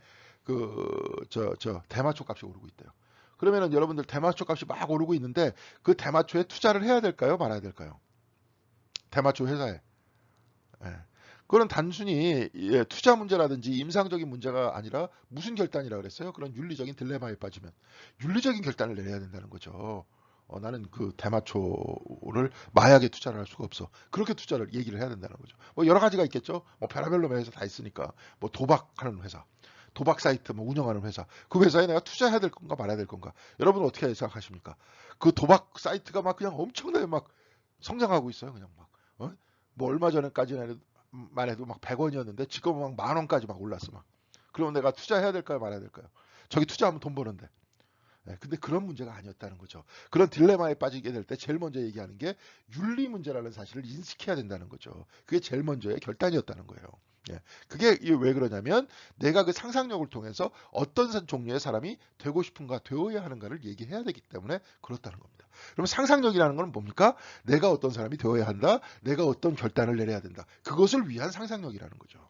대마초 값이 오르고 있대요. 그러면은 여러분들 대마초 값이 막 오르고 있는데 그 대마초에 투자를 해야 될까요? 말아야 될까요? 대마초 회사에. 예. 그건 단순히 투자 문제라든지 임상적인 문제가 아니라 무슨 결단이라 그랬어요? 그런 윤리적인 딜레마에 빠지면 윤리적인 결단을 내려야 된다는 거죠. 나는 그 대마초를 마약에 투자를 할 수가 없어. 그렇게 투자를 얘기를 해야 된다는 거죠. 뭐 여러 가지가 있겠죠. 뭐 별의별로 회사 다 있으니까. 뭐 도박하는 회사, 도박 사이트 뭐 운영하는 회사. 그 회사에 내가 투자해야 될 건가 말아야 될 건가. 여러분 어떻게 생각하십니까? 그 도박 사이트가 막 그냥 엄청나게 막 성장하고 있어요. 그냥 막. 뭐 얼마 전에까지만 해도 막 100원이었는데 지금 막 10,000원까지 막 올랐어 막. 그러면 내가 투자해야 될까요, 말아야 될까요? 저기 투자하면 돈 버는데. 네, 근데 그런 문제가 아니었다는 거죠. 그런 딜레마에 빠지게 될 때 제일 먼저 얘기하는 게 윤리 문제라는 사실을 인식해야 된다는 거죠. 그게 제일 먼저의 결단이었다는 거예요. 예, 그게 왜 그러냐면 내가 그 상상력을 통해서 어떤 종류의 사람이 되고 싶은가, 되어야 하는가를 얘기해야 되기 때문에 그렇다는 겁니다. 그럼 상상력이라는 건 뭡니까? 내가 어떤 사람이 되어야 한다, 내가 어떤 결단을 내려야 된다. 그것을 위한 상상력이라는 거죠.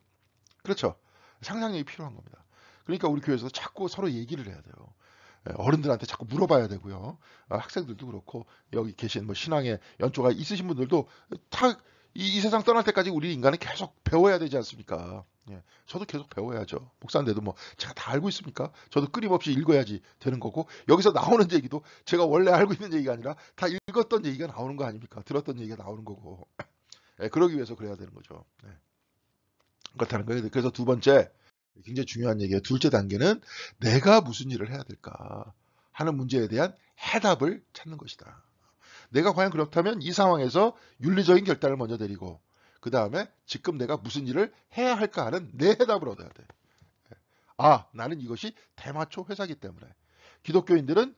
그렇죠? 상상력이 필요한 겁니다. 그러니까 우리 교회에서 자꾸 서로 얘기를 해야 돼요. 어른들한테 자꾸 물어봐야 되고요. 학생들도 그렇고 여기 계신 뭐 신앙의 연조가 있으신 분들도 다 이 세상 떠날 때까지 우리 인간은 계속 배워야 되지 않습니까? 예, 저도 계속 배워야죠. 목사인데도 뭐 제가 다 알고 있습니까? 저도 끊임없이 읽어야지 되는 거고 여기서 나오는 얘기도 제가 원래 알고 있는 얘기가 아니라 다 읽었던 얘기가 나오는 거 아닙니까? 들었던 얘기가 나오는 거고 예, 그러기 위해서 그래야 되는 거죠. 예, 그렇다는 거예요. 그래서 두 번째 굉장히 중요한 얘기예요. 둘째 단계는 내가 무슨 일을 해야 될까 하는 문제에 대한 해답을 찾는 것이다. 내가 과연 그렇다면 이 상황에서 윤리적인 결단을 먼저 내리고 그 다음에 지금 내가 무슨 일을 해야 할까 하는 내 해답을 얻어야 돼. 나는 이것이 대마초 회사기 때문에 기독교인들은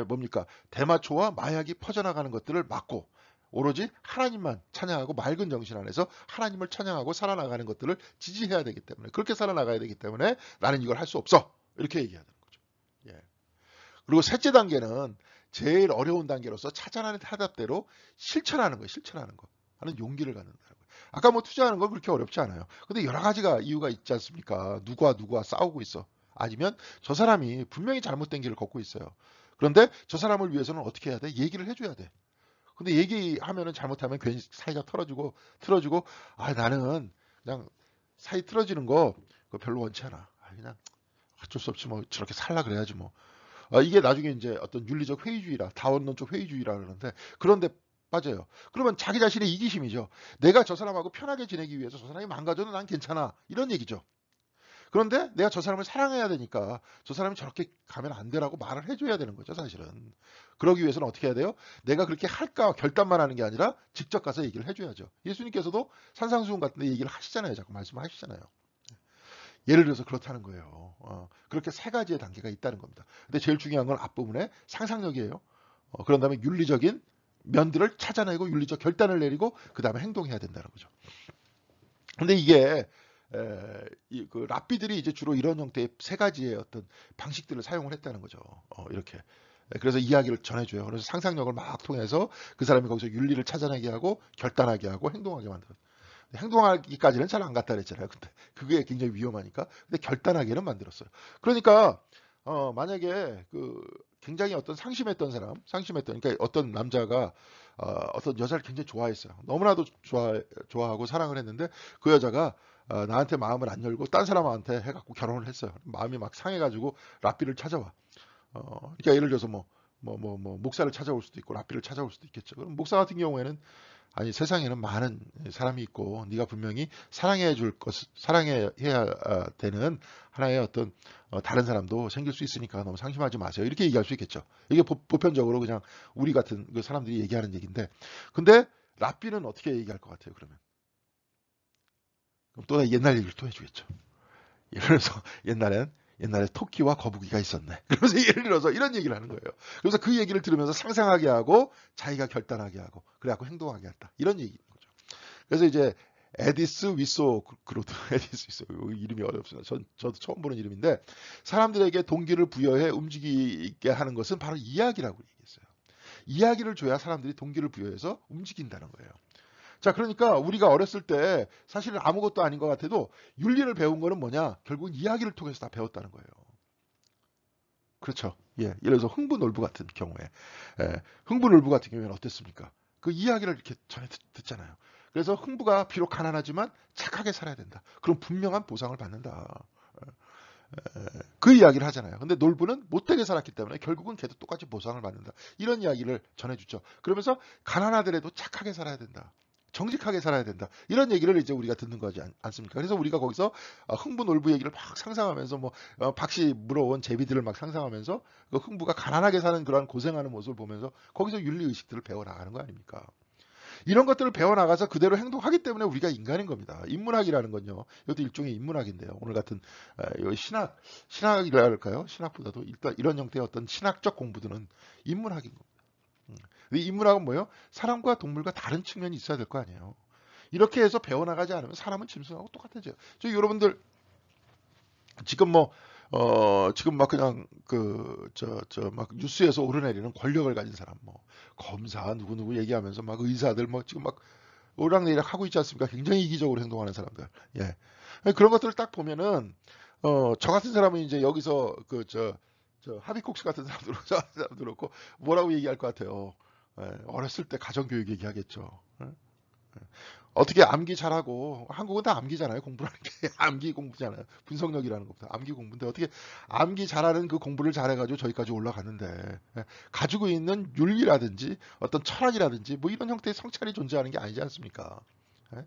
뭡니까? 대마초와 마약이 퍼져나가는 것들을 막고 오로지 하나님만 찬양하고 맑은 정신 안에서 하나님을 찬양하고 살아나가는 것들을 지지해야 되기 때문에 그렇게 살아나가야 되기 때문에 나는 이걸 할 수 없어. 이렇게 얘기해야 되는 거죠. 예. 그리고 셋째 단계는 제일 어려운 단계로서 찾아내는 해답대로 실천하는 거예요. 실천하는 거. 하는 용기를 갖는다는 거예요. 아까 뭐 투자하는 건 그렇게 어렵지 않아요. 근데 여러 가지가 이유가 있지 않습니까? 누구와 싸우고 있어. 아니면 저 사람이 분명히 잘못된 길을 걷고 있어요. 그런데 저 사람을 위해서는 어떻게 해야 돼? 얘기를 해줘야 돼. 근데 얘기하면은 잘못하면 괜히 사이가 틀어지고, 나는 그냥 사이 틀어지는 거 그거 별로 원치 않아. 그냥 어쩔 수 없지 뭐 저렇게 살라 그래야지 뭐. 이게 나중에 이제 어떤 윤리적 회의주의라, 다원론적 회의주의라 그러는데 그런데 빠져요. 그러면 자기 자신의 이기심이죠. 내가 저 사람하고 편하게 지내기 위해서 저 사람이 망가져도 난 괜찮아. 이런 얘기죠. 그런데 내가 저 사람을 사랑해야 되니까 저 사람이 저렇게 가면 안 되라고 말을 해줘야 되는 거죠, 사실은. 그러기 위해서는 어떻게 해야 돼요? 내가 그렇게 할까 결단만 하는 게 아니라 직접 가서 얘기를 해줘야죠. 예수님께서도 산상수훈 같은 데 얘기를 하시잖아요. 자꾸 말씀하시잖아요. 예를 들어서 그렇다는 거예요. 그렇게 세 가지의 단계가 있다는 겁니다. 근데 제일 중요한 건 앞부분에 상상력이에요. 그런 다음에 윤리적인 면들을 찾아내고 윤리적 결단을 내리고 그 다음에 행동해야 된다는 거죠. 근데 이게 그 랍비들이 이제 주로 이런 형태의 세 가지의 어떤 방식들을 사용을 했다는 거죠. 이렇게. 그래서 이야기를 전해줘요. 그래서 상상력을 막 통해서 그 사람이 거기서 윤리를 찾아내게 하고 결단하게 하고 행동하게 만들어요. 행동하기까지는 잘 안 갔다 그랬잖아요. 근데 그게 굉장히 위험하니까. 근데 결단하게는 만들었어요. 그러니까 만약에 그 굉장히 어떤 그러니까 어떤 남자가 어떤 여자를 굉장히 좋아했어요. 너무나도 좋아하고 사랑을 했는데 그 여자가 나한테 마음을 안 열고 딴 사람한테 해갖고 결혼을 했어요. 마음이 막 상해가지고 랍비를 찾아와. 그러니까 예를 들어서 목사를 찾아올 수도 있고 랍비를 찾아올 수도 있겠죠. 그럼 목사 같은 경우에는 아니 세상에는 많은 사람이 있고 네가 분명히 사랑해야 되는 하나의 어떤 다른 사람도 생길 수 있으니까 너무 상심하지 마세요. 이렇게 얘기할 수 있겠죠. 이게 보편적으로 그냥 우리 같은 그 사람들이 얘기하는 얘기인데 근데 랍비는 어떻게 얘기할 것 같아요, 그러면? 그럼 또 옛날 얘기를 또 해주겠죠. 예를 들어서 옛날에 토끼와 거북이가 있었네. 그러면서 예를 들어서 이런 얘기를 하는 거예요. 그래서 그 얘기를 들으면서 상상하게 하고 자기가 결단하게 하고 그래갖고 행동하게 한다. 이런 얘기인 거죠. 그래서 이제 에디스 위소 그로드 에디스 위소 이름이 어렵습니다. 저도 처음 보는 이름인데 사람들에게 동기를 부여해 움직이게 하는 것은 바로 이야기라고 얘기했어요. 이야기를 줘야 사람들이 동기를 부여해서 움직인다는 거예요. 자, 그러니까 우리가 어렸을 때 사실은 아무것도 아닌 것 같아도 윤리를 배운 거는 뭐냐? 결국 이야기를 통해서 다 배웠다는 거예요. 그렇죠. 예, 예를 들어서 흥부놀부 같은 경우에, 흥부놀부 같은 경우에는 어땠습니까? 그 이야기를 이렇게 전해 듣잖아요. 그래서 흥부가 비록 가난하지만 착하게 살아야 된다. 그럼 분명한 보상을 받는다. 그 이야기를 하잖아요. 근데 놀부는 못되게 살았기 때문에 결국은 걔도 똑같이 보상을 받는다. 이런 이야기를 전해주죠. 그러면서 가난하더라도 착하게 살아야 된다. 정직하게 살아야 된다. 이런 얘기를 이제 우리가 듣는 거지 않습니까? 그래서 우리가 거기서 흥부 놀부 얘기를 막 상상하면서 뭐 박씨 물어온 제비들을 막 상상하면서 그 흥부가 가난하게 사는 그런 고생하는 모습을 보면서 거기서 윤리 의식들을 배워 나가는 거 아닙니까? 이런 것들을 배워나가서 그대로 행동하기 때문에 우리가 인간인 겁니다. 인문학이라는 건요. 이것도 일종의 인문학인데요. 오늘 같은 신학이라 할까요? 신학보다도 일단 이런 형태의 어떤 신학적 공부들은 인문학인 겁니다. 이 인문학은 뭐예요? 사람과 동물과 다른 측면이 있어야 될 거 아니에요. 이렇게 해서 배워나가지 않으면 사람은 짐승하고 똑같아져요. 저 여러분들 지금 뭐 지금 막 그냥 막 뉴스에서 오르내리는 권력을 가진 사람, 뭐 검사 누구누구 얘기하면서 막 의사들 뭐 지금 막 오락내리락 하고 있지 않습니까? 굉장히 이기적으로 행동하는 사람들. 예. 그런 것들을 딱 보면은 저 같은 사람은 이제 여기서 저 하비콕스 같은 사람들 그렇고 뭐라고 얘기할 것 같아요. 어렸을 때 가정교육 얘기하겠죠. 예? 어떻게 암기 잘하고 한국은 다 암기잖아요. 공부라는 게 암기 공부잖아요. 분석력이라는 것보다 암기 공부인데 어떻게 암기 잘하는 그 공부를 잘해가지고 저기까지 올라갔는데 가지고 있는 윤리라든지 어떤 철학이라든지 뭐 이런 형태의 성찰이 존재하는 게 아니지 않습니까? 예?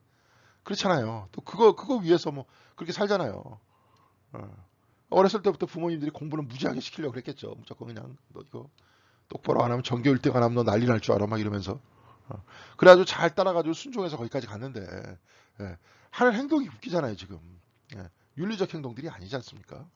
그렇잖아요. 또 그거 위해서 뭐 그렇게 살잖아요. 어렸을 때부터 부모님들이 공부는 무지하게 시키려고 그랬겠죠. 무조건 그냥 너 이거 똑바로 안 하면 전교 1등 안 하면 너 난리 날 줄 알아 막 이러면서 그래가지고 잘 따라가지고 순종해서 거기까지 갔는데 하는 행동이 웃기잖아요 지금. 윤리적 행동들이 아니지 않습니까?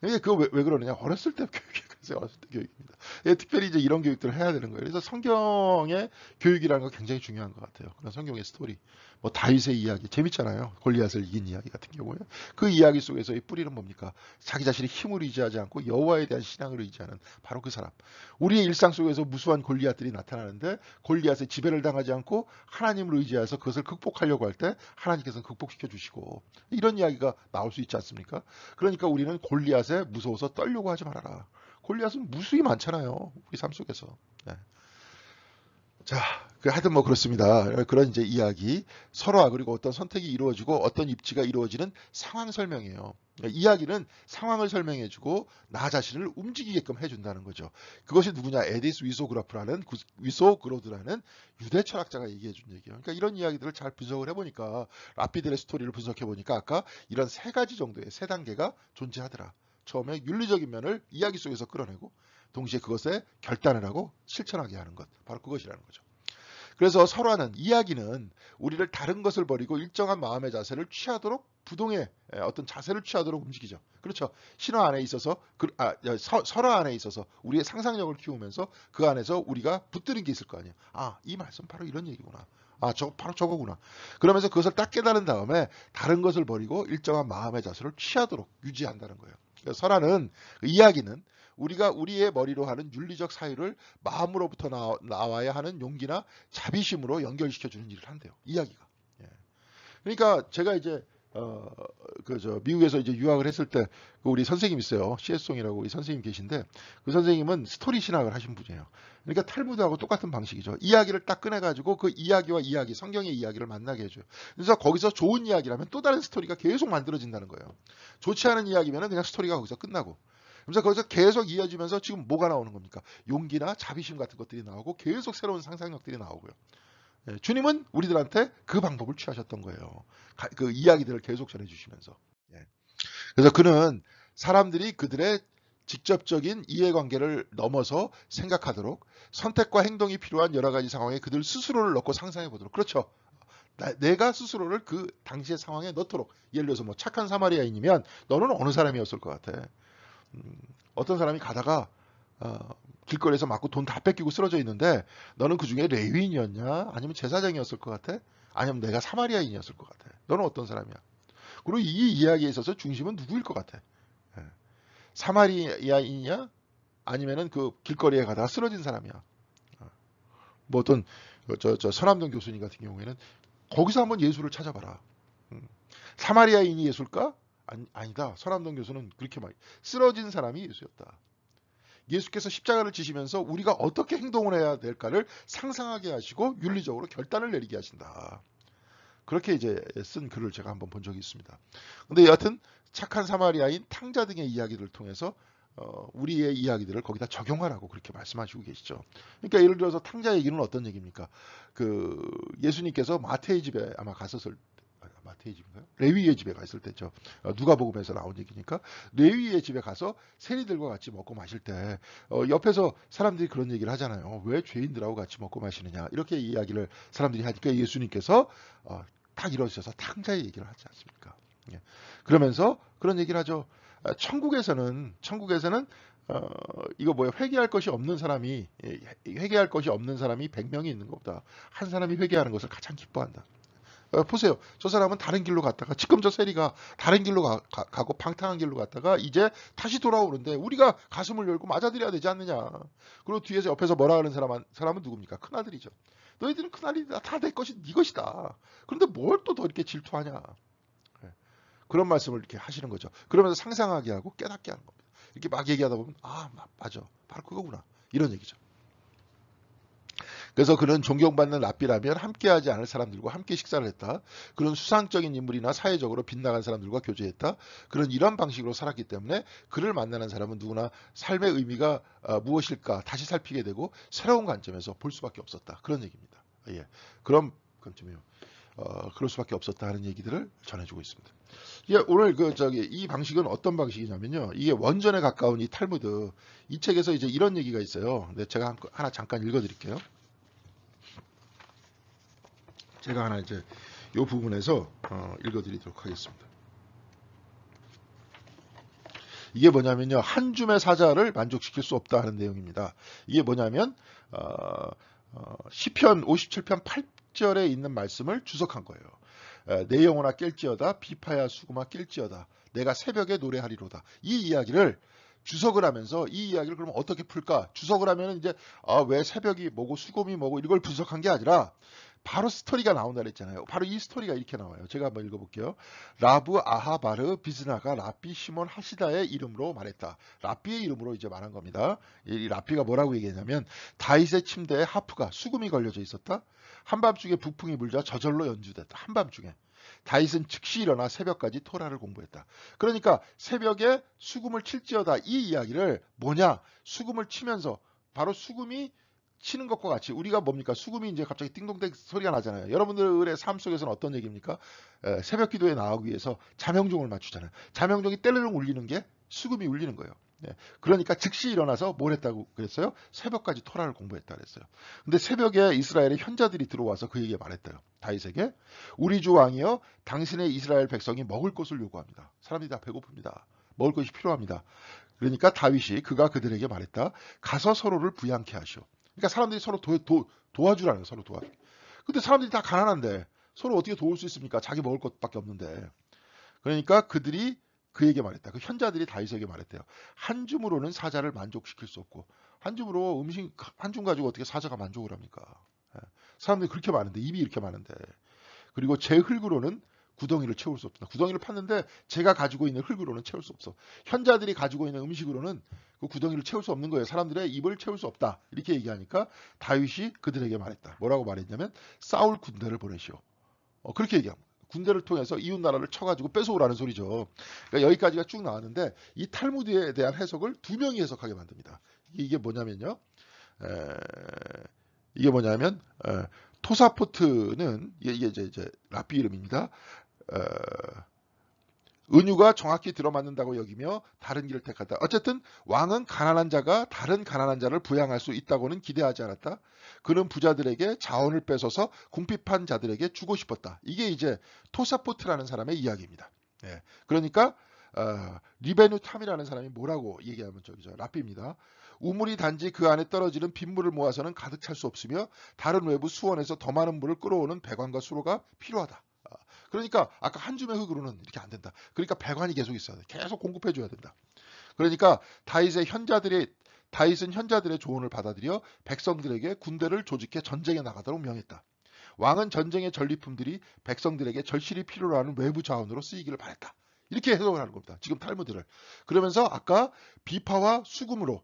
이게 그거 왜 그러느냐? 어렸을 때 교육이 그래서 어렸을 때 교육입니다. 특별히 이제 이런 교육들을 해야 되는 거예요. 그래서 성경의 교육이라는 거 굉장히 중요한 것 같아요. 그런 성경의 스토리, 뭐 다윗의 이야기 재밌잖아요. 골리앗을 이긴 이야기 같은 경우에 그 이야기 속에서의 뿌리는 뭡니까? 자기 자신의 힘을 의지하지 않고 여호와에 대한 신앙을 의지하는 바로 그 사람. 우리의 일상 속에서 무수한 골리앗들이 나타나는데 골리앗의 지배를 당하지 않고 하나님을 의지해서 그것을 극복하려고 할 때 하나님께서는 극복시켜 주시고 이런 이야기가 나올 수 있지 않습니까? 그러니까 우리는 골리앗에 무서워서 떨려고 하지 말아라. 골리앗은 무수히 많잖아요. 우리 삶 속에서. 네. 자, 하여튼 뭐 그렇습니다. 그런 이제 이야기, 설화 그리고 어떤 선택이 이루어지고 어떤 입지가 이루어지는 상황 설명이에요. 이야기는 상황을 설명해주고 나 자신을 움직이게끔 해준다는 거죠. 그것이 누구냐? 에디스 위소그로드라는 유대 철학자가 얘기해준 얘기예요. 그러니까 이런 이야기들을 잘 분석을 해보니까 라피들의 스토리를 분석해보니까 아까 이런 세 가지 정도의 세 단계가 존재하더라. 처음에 윤리적인 면을 이야기 속에서 끌어내고 동시에 그것에 결단을 하고 실천하게 하는 것. 바로 그것이라는 거죠. 그래서 설화는 이야기는 우리를 다른 것을 버리고 일정한 마음의 자세를 취하도록 부동의 어떤 자세를 취하도록 움직이죠. 그렇죠. 신화 안에 있어서 설화 안에 있어서 우리의 상상력을 키우면서 그 안에서 우리가 붙드는 게 있을 거 아니에요. 아, 이 말씀 바로 이런 얘기구나. 아, 바로 저거구나. 그러면서 그것을 딱 깨달은 다음에 다른 것을 버리고 일정한 마음의 자세를 취하도록 유지한다는 거예요. 그래서 설화는 이야기는 우리가 우리의 머리로 하는 윤리적 사유를 마음으로부터 나와야 하는 용기나 자비심으로 연결시켜주는 일을 한대요. 이야기가. 예. 그러니까 제가 이제 미국에서 이제 유학을 했을 때 우리 선생님 있어요. CS 송이라고 우리 선생님 계신데 그 선생님은 스토리 신학을 하신 분이에요. 그러니까 탈무드하고 똑같은 방식이죠. 이야기를 딱 꺼내가지고 그 이야기와 이야기, 성경의 이야기를 만나게 해줘요. 그래서 거기서 좋은 이야기라면 또 다른 스토리가 계속 만들어진다는 거예요. 좋지 않은 이야기면 그냥 스토리가 거기서 끝나고. 그래서 거기서 계속 이어지면서 지금 뭐가 나오는 겁니까? 용기나 자비심 같은 것들이 나오고 계속 새로운 상상력들이 나오고요. 주님은 우리들한테 그 방법을 취하셨던 거예요. 그 이야기들을 계속 전해주시면서. 그래서 그는 사람들이 그들의 직접적인 이해관계를 넘어서 생각하도록 선택과 행동이 필요한 여러 가지 상황에 그들 스스로를 넣고 상상해 보도록. 그렇죠. 내가 스스로를 그 당시의 상황에 넣도록. 예를 들어서 뭐 착한 사마리아인이면 너는 어느 사람이었을 것 같아. 어떤 사람이 가다가 길거리에서 맞고 돈 다 뺏기고 쓰러져 있는데 너는 그 중에 레위인이었냐? 아니면 제사장이었을 것 같아? 아니면 내가 사마리아인이었을 것 같아? 너는 어떤 사람이야? 그리고 이 이야기에 있어서 중심은 누구일 것 같아? 예. 사마리아인이야? 아니면은 그 길거리에 가다가 쓰러진 사람이야? 뭐 어떤 서남동 교수님 같은 경우에는 거기서 한번 예수를 찾아봐라. 사마리아인이 예수일까? 아니다. 서남동 교수는 그렇게 쓰러진 사람이 예수였다. 예수께서 십자가를 지시면서 우리가 어떻게 행동을 해야 될까를 상상하게 하시고 윤리적으로 결단을 내리게 하신다. 그렇게 이제 쓴 글을 제가 한번 본 적이 있습니다. 근데 여하튼 착한 사마리아인 탕자 등의 이야기를 통해서 우리의 이야기들을 거기다 적용하라고 그렇게 말씀하시고 계시죠. 그러니까 예를 들어서 탕자 얘기는 어떤 얘기입니까? 그 예수님께서 마태의 집에 아마 갔었을 마태의 집인가요? 레위의 집에 갔을 때죠. 누가복음에서 나온 얘기니까 레위의 집에 가서 세리들과 같이 먹고 마실 때 옆에서 사람들이 그런 얘기를 하잖아요. 왜 죄인들하고 같이 먹고 마시느냐 이렇게 이야기를 사람들이 하니까 예수님께서 딱 일어서셔서 탕자의 얘기를 하지 않습니까? 예. 그러면서 그런 얘기를 하죠. 천국에서는 이거 뭐야 회개할 것이 없는 사람이 100명이 있는 것보다 한 사람이 회개하는 것을 가장 기뻐한다. 보세요. 저 사람은 다른 길로 갔다가 지금 저 세리가 다른 길로 가고 방탕한 길로 갔다가 이제 다시 돌아오는데 우리가 가슴을 열고 맞아들여야 되지 않느냐. 그리고 뒤에서 옆에서 뭐라 하는 사람은 누굽니까? 큰아들이죠. 너희들은 큰아들이다. 다 내 것이 네 것이다. 그런데 뭘 또 더 이렇게 질투하냐. 그런 말씀을 이렇게 하시는 거죠. 그러면서 상상하게 하고 깨닫게 하는 겁니다. 이렇게 막 얘기하다 보면 맞아. 바로 그거구나. 이런 얘기죠. 그래서 그는 존경받는 랍비라면 함께하지 않을 사람들과 함께 식사를 했다. 그는 수상적인 인물이나 사회적으로 빗나간 사람들과 교제했다. 그는 이런 방식으로 살았기 때문에 그를 만나는 사람은 누구나 삶의 의미가 무엇일까 다시 살피게 되고 새로운 관점에서 볼 수밖에 없었다. 그런 얘기입니다. 예, 그런 관점이요. 그럴 수밖에 없었다 하는 얘기들을 전해주고 있습니다. 예, 오늘 이 방식은 어떤 방식이냐면요. 이게 원전에 가까운 이 탈무드 이 책에서 이제 이런 얘기가 있어요. 근데 제가 하나 잠깐 읽어드릴게요. 제가 하나 이제 이 부분에서 읽어드리도록 하겠습니다. 이게 뭐냐면요. 한 줌의 사자를 만족시킬 수 없다 하는 내용입니다. 이게 뭐냐면 시편 57편 8절에 있는 말씀을 주석한 거예요. 내 영혼아 깰지어다 비파야 수구마 깰지어다 내가 새벽에 노래하리로다. 이 이야기를 주석을 하면서 이 이야기를 그럼 어떻게 풀까? 주석을 하면 이제 왜 새벽이 뭐고 수금이 뭐고 이걸 분석한 게 아니라 바로 스토리가 나온다 그랬잖아요. 바로 이 스토리가 이렇게 나와요. 제가 한번 읽어볼게요. 라브 아하바르 비즈나가 랍비 시몬 하시다의 이름으로 말했다. 랍비의 이름으로 이제 말한 겁니다. 이 랍비가 뭐라고 얘기했냐면 다윗의 침대에 하프가 수금이 걸려져 있었다. 한밤중에 북풍이 불자 저절로 연주됐다. 한밤중에. 다윗은 즉시 일어나 새벽까지 토라를 공부했다. 그러니까 새벽에 수금을 칠지어다 이 이야기를 뭐냐? 수금을 치면서 바로 수금이 치는 것과 같이 우리가 뭡니까? 수금이 이제 갑자기 띵동댕 소리가 나잖아요. 여러분들의 삶 속에서는 어떤 얘기입니까? 새벽 기도에 나가기 위해서 자명종을 맞추잖아요. 자명종이 떼르릉 울리는 게 수금이 울리는 거예요. 네. 그러니까 즉시 일어나서 뭘 했다고 그랬어요? 새벽까지 토라를 공부했다 그랬어요. 근데 새벽에 이스라엘의 현자들이 들어와서 그 얘기 말했대요. 다윗에게 우리 주 왕이여 당신의 이스라엘 백성이 먹을 것을 요구합니다. 사람들이 다 배고픕니다. 먹을 것이 필요합니다. 그러니까 다윗이 그가 그들에게 말했다. 가서 서로를 부양케 하시오. 그러니까 사람들이 서로 도와주라는 거예요. 서로 도와주. 근데 사람들이 다 가난한데 서로 어떻게 도울 수 있습니까? 자기 먹을 것밖에 없는데. 그러니까 그들이 그에게 말했다. 그 현자들이 다윗에게 말했대요. 한 줌으로는 사자를 만족시킬 수 없고 한 줌으로 음식 한 줌 가지고 어떻게 사자가 만족을 합니까? 사람들이 그렇게 많은데 입이 이렇게 많은데 그리고 제 흙으로는 구덩이를 채울 수 없다. 구덩이를 팠는데 제가 가지고 있는 흙으로는 채울 수 없어. 현자들이 가지고 있는 음식으로는 그 구덩이를 채울 수 없는 거예요. 사람들의 입을 채울 수 없다. 이렇게 얘기하니까 다윗이 그들에게 말했다. 뭐라고 말했냐면 싸울 군대를 보내시오. 그렇게 얘기합니다. 군대를 통해서 이웃 나라를 쳐가지고 뺏어오라는 소리죠. 그러니까 여기까지가 쭉 나왔는데 이 탈무드에 대한 해석을 두 명이 해석하게 만듭니다. 이게 뭐냐면요. 이게 뭐냐면 토사포트는 이게 이제 랍비 이름입니다. 은유가 정확히 들어맞는다고 여기며 다른 길을 택하다. 어쨌든 왕은 가난한 자가 다른 가난한 자를 부양할 수 있다고는 기대하지 않았다. 그는 부자들에게 자원을 뺏어서 궁핍한 자들에게 주고 싶었다. 이게 이제 토사포트라는 사람의 이야기입니다. 예. 그러니까 리베누탐이라는 사람이 뭐라고 얘기하면 저기죠. 랍비입니다. 우물이 단지 그 안에 떨어지는 빗물을 모아서는 가득 찰 수 없으며 다른 외부 수원에서 더 많은 물을 끌어오는 배관과 수로가 필요하다. 그러니까 아까 한 줌의 흙으로는 이렇게 안 된다. 그러니까 배관이 계속 있어야 돼. 계속 공급해 줘야 된다. 그러니까 다윗은 현자들의 조언을 받아들여 백성들에게 군대를 조직해 전쟁에 나가도록 명했다. 왕은 전쟁의 전리품들이 백성들에게 절실히 필요로 하는 외부 자원으로 쓰이기를 바랬다. 이렇게 해석을 하는 겁니다. 지금 탈무드를. 그러면서 아까 비파와 수금으로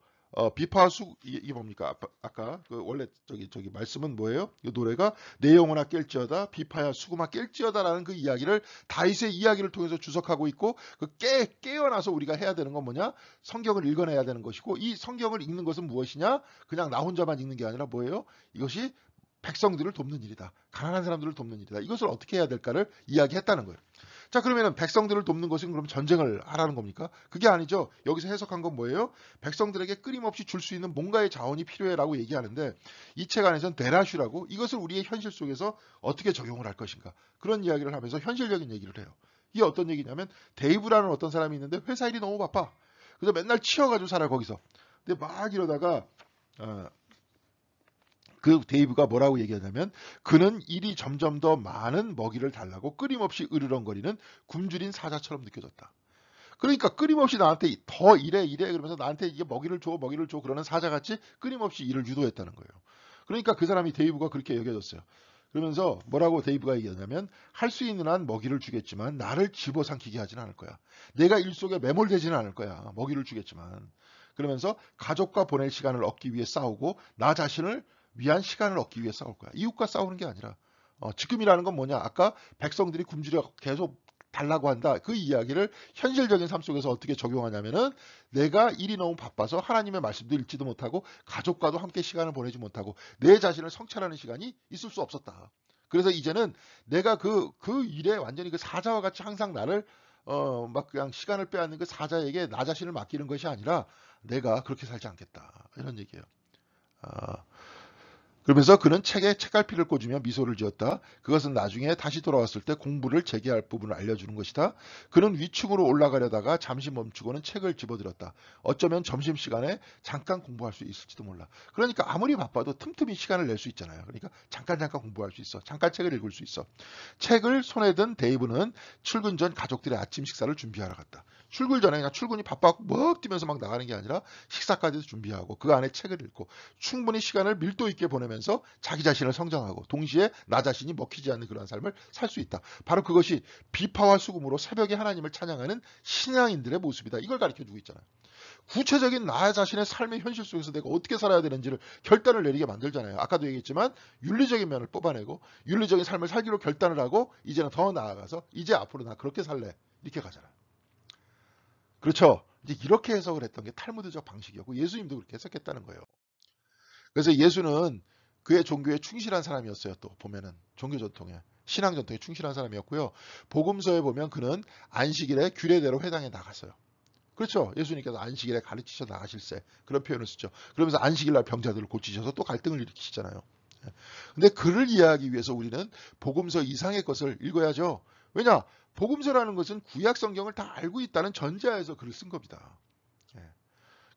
비파와 수 이게 뭡니까? 아까 그 원래 저기 말씀은 뭐예요? 이 노래가 내 영혼아 깰지어다 비파야 수구마 깰지어다라는 그 이야기를 다윗의 이야기를 통해서 주석하고 있고 그 깨어나서 우리가 해야 되는 건 뭐냐? 성경을 읽어내야 되는 것이고 이 성경을 읽는 것은 무엇이냐? 그냥 나 혼자만 읽는 게 아니라 뭐예요? 이것이 백성들을 돕는 일이다. 가난한 사람들을 돕는 일이다. 이것을 어떻게 해야 될까를 이야기했다는 거예요. 자, 그러면은 백성들을 돕는 것은 그럼 전쟁을 하라는 겁니까? 그게 아니죠. 여기서 해석한 건 뭐예요? 백성들에게 끊임없이 줄 수 있는 뭔가의 자원이 필요해라고 얘기하는데 이 책 안에서는 데라슈라고 이것을 우리의 현실 속에서 어떻게 적용을 할 것인가 그런 이야기를 하면서 현실적인 얘기를 해요. 이게 어떤 얘기냐면 데이브라는 어떤 사람이 있는데 회사 일이 너무 바빠. 그래서 맨날 치여가지고 살아 거기서. 근데 막 이러다가 그 데이브가 뭐라고 얘기하냐면 그는 일이 점점 더 많은 먹이를 달라고 끊임없이 으르렁거리는 굶주린 사자처럼 느껴졌다. 그러니까 끊임없이 나한테 더 이래 그러면서 나한테 이게 먹이를 줘 그러는 사자같이 끊임없이 일을 유도했다는 거예요. 그러니까 그 사람이 데이브가 그렇게 여겨졌어요. 그러면서 뭐라고 데이브가 얘기하냐면 할 수 있는 한 먹이를 주겠지만 나를 집어삼키게 하지는 않을 거야. 내가 일 속에 매몰되지는 않을 거야. 먹이를 주겠지만. 그러면서 가족과 보낼 시간을 얻기 위해 싸우고 나 자신을 위한 시간을 얻기 위해 싸울 거야. 이웃과 싸우는 게 아니라 지금이라는 건 뭐냐? 아까 백성들이 굶주려 계속 달라고 한다. 그 이야기를 현실적인 삶 속에서 어떻게 적용하냐면은 내가 일이 너무 바빠서 하나님의 말씀도 읽지도 못하고 가족과도 함께 시간을 보내지 못하고 내 자신을 성찰하는 시간이 있을 수 없었다. 그래서 이제는 내가 그 일에 완전히 그 사자와 같이 항상 나를 막 그냥 시간을 빼앗는 그 사자에게 나 자신을 맡기는 것이 아니라 내가 그렇게 살지 않겠다. 이런 얘기예요. 아, 그러면서 그는 책에 책갈피를 꽂으며 미소를 지었다. 그것은 나중에 다시 돌아왔을 때 공부를 재개할 부분을 알려주는 것이다. 그는 위층으로 올라가려다가 잠시 멈추고는 책을 집어들었다. 어쩌면 점심시간에 잠깐 공부할 수 있을지도 몰라. 그러니까 아무리 바빠도 틈틈이 시간을 낼 수 있잖아요. 그러니까 잠깐 공부할 수 있어. 잠깐 책을 읽을 수 있어. 책을 손에 든 데이브는 출근 전 가족들의 아침 식사를 준비하러 갔다. 출근 전에 그냥 출근이 바빠갖고 먹 뛰면서 막 나가는 게 아니라 식사까지도 준비하고 그 안에 책을 읽고 충분히 시간을 밀도 있게 보내면서 자기 자신을 성장하고 동시에 나 자신이 먹히지 않는 그런 삶을 살 수 있다. 바로 그것이 비파와 수금으로 새벽에 하나님을 찬양하는 신앙인들의 모습이다. 이걸 가르쳐주고 있잖아요. 구체적인 나 자신의 삶의 현실 속에서 내가 어떻게 살아야 되는지를 결단을 내리게 만들잖아요. 아까도 얘기했지만 윤리적인 면을 뽑아내고 윤리적인 삶을 살기로 결단을 하고 이제는 더 나아가서 이제 앞으로 나 그렇게 살래. 이렇게 가잖아요. 그렇죠. 이제 이렇게 해석을 했던 게 탈무드적 방식이었고 예수님도 그렇게 해석했다는 거예요. 그래서 예수는 그의 종교에 충실한 사람이었어요. 또 보면은 종교 전통에 신앙 전통에 충실한 사람이었고요. 복음서에 보면 그는 안식일에 규례대로 회당에 나갔어요. 그렇죠. 예수님께서 안식일에 가르치셔 나가실세 그런 표현을 쓰죠. 그러면서 안식일날 병자들을 고치셔서 또 갈등을 일으키시잖아요. 근데 그를 이해하기 위해서 우리는 복음서 이상의 것을 읽어야죠. 왜냐? 복음서라는 것은 구약 성경을 다 알고 있다는 전제하에서 글을 쓴 겁니다. 예.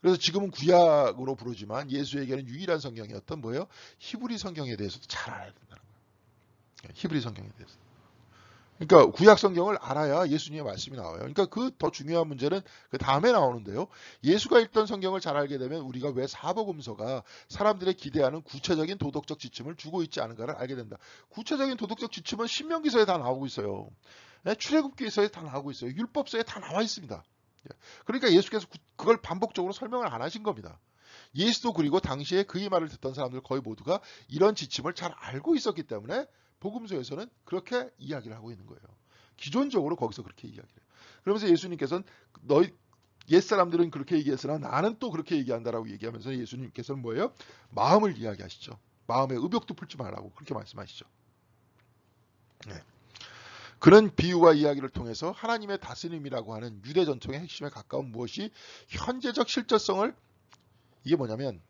그래서 지금은 구약으로 부르지만 예수에게는 유일한 성경이었던 뭐예요? 히브리 성경에 대해서도 잘 알아야 된다는 거예요. 예, 히브리 성경에 대해서. 그러니까 구약 성경을 알아야 예수님의 말씀이 나와요. 그러니까 그 더 중요한 문제는 그 다음에 나오는데요. 예수가 읽던 성경을 잘 알게 되면 우리가 왜 사복음서가 사람들의 기대하는 구체적인 도덕적 지침을 주고 있지 않은가를 알게 된다. 구체적인 도덕적 지침은 신명기서에 다 나오고 있어요. 출애굽기서에 다 나오고 있어요. 율법서에 다 나와 있습니다. 그러니까 예수께서 그걸 반복적으로 설명을 안 하신 겁니다. 예수도 그리고 당시에 그의 말을 듣던 사람들 거의 모두가 이런 지침을 잘 알고 있었기 때문에 복음서에서는 그렇게 이야기를 하고 있는 거예요. 기존적으로 거기서 그렇게 이야기를 해요. 그러면서 예수님께서는 너희 옛사람들은 그렇게 얘기했으나 나는 또 그렇게 얘기한다라고 얘기하면서 예수님께서는 뭐예요? 마음을 이야기하시죠. 마음의 의벽도 풀지 말라고 그렇게 말씀하시죠. 네. 그런 비유와 이야기를 통해서 하나님의 다스림이라고 하는 유대 전통의 핵심에 가까운 무엇이 현재적 실제성을 이게 뭐냐면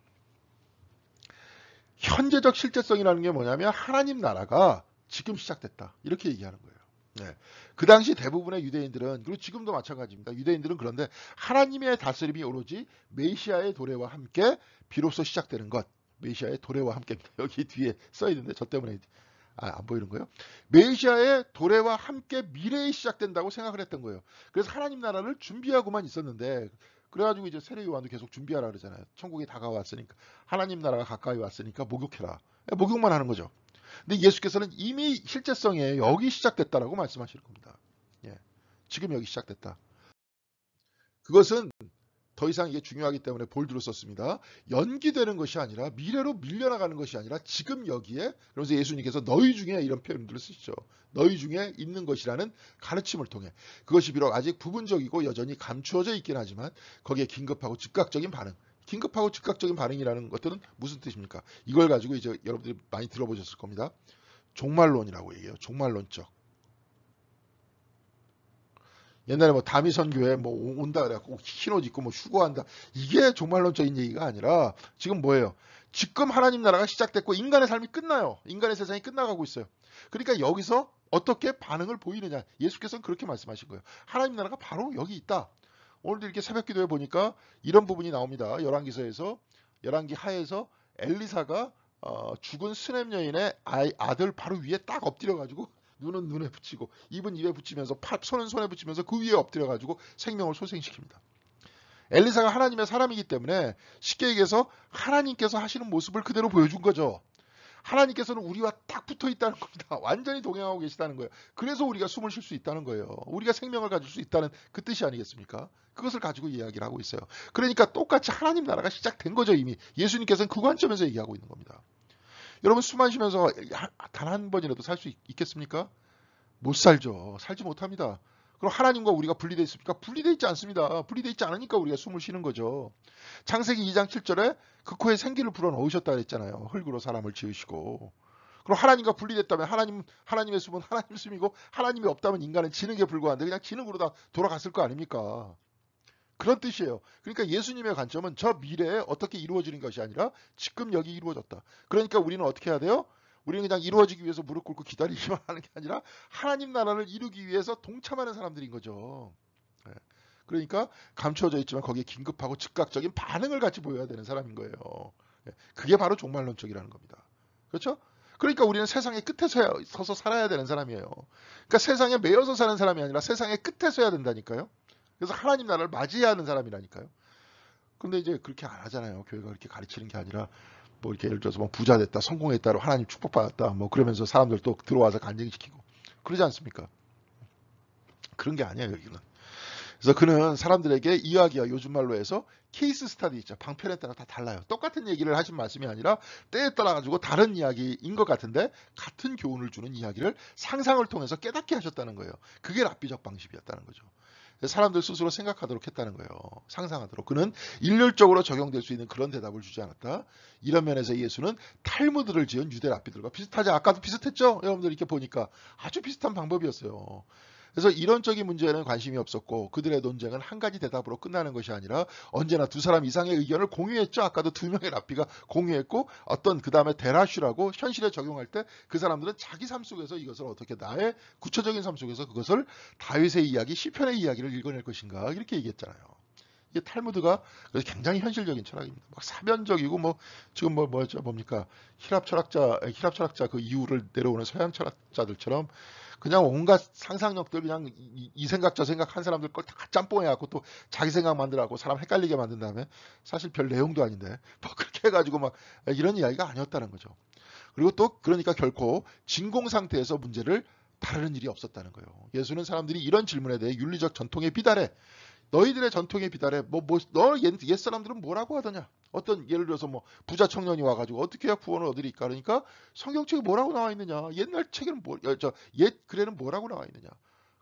현재적 실제성이라는 게 뭐냐면 하나님 나라가 지금 시작됐다. 이렇게 얘기하는 거예요. 네. 그 당시 대부분의 유대인들은 그리고 지금도 마찬가지입니다. 유대인들은 그런데 하나님의 다스림이 오로지 메시아의 도래와 함께 비로소 시작되는 것. 메시아의 도래와 함께입니다. 여기 뒤에 써 있는데 저 때문에 안 보이는 거예요. 메시아의 도래와 함께 미래에 시작된다고 생각을 했던 거예요. 그래서 하나님 나라를 준비하고만 있었는데 그래가지고 이제 세례 요한도 계속 준비하라 그러잖아요. 천국이 다가왔으니까 하나님 나라가 가까이 왔으니까 목욕해라. 목욕만 하는 거죠. 근데 예수께서는 이미 실제성에 여기 시작됐다라고 말씀하시는 겁니다. 예. 지금 여기 시작됐다. 그것은 더 이상 이게 중요하기 때문에 볼드로 썼습니다. 연기되는 것이 아니라 미래로 밀려나가는 것이 아니라 지금 여기에, 그래서 예수님께서 너희 중에 이런 표현들을 쓰시죠. 너희 중에 있는 것이라는 가르침을 통해 그것이 비록 아직 부분적이고 여전히 감추어져 있긴 하지만 거기에 긴급하고 즉각적인 반응, 긴급하고 즉각적인 반응이라는 것들은 무슨 뜻입니까? 이걸 가지고 이제 여러분들이 많이 들어보셨을 겁니다. 종말론이라고 얘기해요. 종말론적. 옛날에 뭐 다미선교회 뭐 온다 그래갖고 흰 옷 입고 뭐 휴거한다. 이게 종말론적인 얘기가 아니라 지금 뭐예요? 지금 하나님 나라가 시작됐고 인간의 삶이 끝나요. 인간의 세상이 끝나가고 있어요. 그러니까 여기서 어떻게 반응을 보이느냐. 예수께서는 그렇게 말씀하신 거예요. 하나님 나라가 바로 여기 있다. 오늘도 이렇게 새벽 기도에 보니까 이런 부분이 나옵니다. 열왕기서에서, 열왕기 하에서 엘리사가 죽은 수냄 여인의 아들 바로 위에 딱 엎드려가지고 눈은 눈에 붙이고 입은 입에 붙이면서 손은 손에 붙이면서 그 위에 엎드려가지고 생명을 소생시킵니다. 엘리사가 하나님의 사람이기 때문에 쉽게 얘기해서 하나님께서 하시는 모습을 그대로 보여준 거죠. 하나님께서는 우리와 딱 붙어 있다는 겁니다. 완전히 동행하고 계시다는 거예요. 그래서 우리가 숨을 쉴 수 있다는 거예요. 우리가 생명을 가질 수 있다는 그 뜻이 아니겠습니까? 그것을 가지고 이야기를 하고 있어요. 그러니까 똑같이 하나님 나라가 시작된 거죠. 이미 예수님께서는 그 관점에서 얘기하고 있는 겁니다. 여러분 숨 안 쉬면서 단 한 번이라도 살 수 있겠습니까? 못 살죠. 살지 못합니다. 그럼 하나님과 우리가 분리되어 있습니까? 분리되어 있지 않습니다. 분리되어 있지 않으니까 우리가 숨을 쉬는 거죠. 창세기 2장 7절에 그 코에 생기를 불어넣으셨다 그랬잖아요. 흙으로 사람을 지으시고. 그럼 하나님과 분리됐다면 하나님의 숨은 하나님 숨이고 하나님이 없다면 인간은 지능에 불과한데 그냥 지능으로 다 돌아갔을 거 아닙니까? 그런 뜻이에요. 그러니까 예수님의 관점은 저 미래에 어떻게 이루어지는 것이 아니라 지금 여기 이루어졌다. 그러니까 우리는 어떻게 해야 돼요? 우리는 그냥 이루어지기 위해서 무릎 꿇고 기다리기만 하는 게 아니라 하나님 나라를 이루기 위해서 동참하는 사람들인 거죠. 예. 그러니까 감추어져 있지만 거기에 긴급하고 즉각적인 반응을 같이 보여야 되는 사람인 거예요. 예. 그게 바로 종말론적이라는 겁니다. 그렇죠? 그러니까 우리는 세상의 끝에 서서 살아야 되는 사람이에요. 그러니까 세상에 매여서 사는 사람이 아니라 세상의 끝에 서야 된다니까요. 그래서 하나님 나라를 맞이해야 하는 사람이라니까요. 근데 이제 그렇게 안 하잖아요. 교회가 그렇게 가르치는 게 아니라 뭐 이렇게 예를 들어서 뭐 부자 됐다, 성공했다로 하나님 축복받았다, 뭐 그러면서 사람들 또 들어와서 간증시키고 그러지 않습니까? 그런 게 아니에요, 여기는. 그래서 그는 사람들에게 이야기와 요즘 말로 해서 케이스 스타디 있죠. 방편에 따라 다 달라요. 똑같은 얘기를 하신 말씀이 아니라 때에 따라 가지고 다른 이야기인 것 같은데 같은 교훈을 주는 이야기를 상상을 통해서 깨닫게 하셨다는 거예요. 그게 랍비적 방식이었다는 거죠. 사람들 스스로 생각하도록 했다는 거예요. 상상하도록. 그는 일률적으로 적용될 수 있는 그런 대답을 주지 않았다. 이런 면에서 예수는 탈무드를 지은 유대 랍비들과 비슷하지. 아까도 비슷했죠? 여러분들 이렇게 보니까 아주 비슷한 방법이었어요. 그래서 이론적인 문제에는 관심이 없었고 그들의 논쟁은 한 가지 대답으로 끝나는 것이 아니라 언제나 두 사람 이상의 의견을 공유했죠. 아까도 두 명의 랍비가 공유했고 어떤 그 다음에 데라슈라고 현실에 적용할 때 그 사람들은 자기 삶 속에서 이것을 어떻게 나의 구체적인 삶 속에서 그것을 다윗의 이야기, 시편의 이야기를 읽어낼 것인가 이렇게 얘기했잖아요. 이게 탈무드가 그래서 굉장히 현실적인 철학입니다. 막 사변적이고 뭐 지금 뭐였죠 뭡니까 히랍 철학자 그 이후를 내려오는 서양 철학자들처럼 그냥 온갖 상상력들 그냥 이 생각 저 생각 한 사람들 걸 다 짬뽕해 갖고 또 자기 생각 만들어갖고 사람 헷갈리게 만든 다음에 사실 별 내용도 아닌데 뭐 그렇게 해가지고 막 이런 이야기가 아니었다는 거죠. 그리고 또 그러니까 결코 진공 상태에서 문제를 다루는 일이 없었다는 거예요. 예수는 사람들이 이런 질문에 대해 윤리적 전통에 비달해 너희들의 전통에 비달해 너 옛 사람들은 뭐라고 하더냐? 어떤 예를 들어서 뭐 부자 청년이 와가지고 어떻게 해야 구원을 얻으리까? 그러니까 성경책에 뭐라고 나와 있느냐? 옛날 책에는 옛 글에는 뭐라고 나와 있느냐?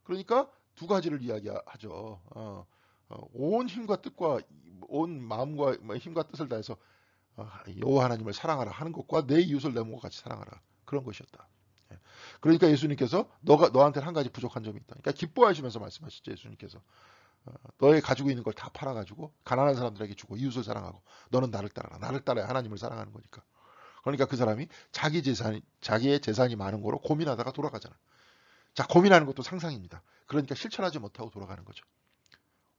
그러니까 두 가지를 이야기하죠. 온 힘과 뜻과 온 마음과 힘과 뜻을 다해서 여호와 하나님을 사랑하라 하는 것과 내 이웃을 내 몸과 같이 사랑하라 그런 것이었다. 예. 그러니까 예수님께서 너한테는 한 가지 부족한 점이 있다. 그러니까 기뻐하시면서 말씀하시죠. 예수님께서. 너의 가지고 있는 걸 다 팔아가지고 가난한 사람들에게 주고 이웃을 사랑하고 너는 나를 따라라. 나를 따라야 하나님을 사랑하는 거니까. 그러니까 그 사람이 자기의 재산이 많은 거로 고민하다가 돌아가잖아. 자, 고민하는 것도 상상입니다. 그러니까 실천하지 못하고 돌아가는 거죠.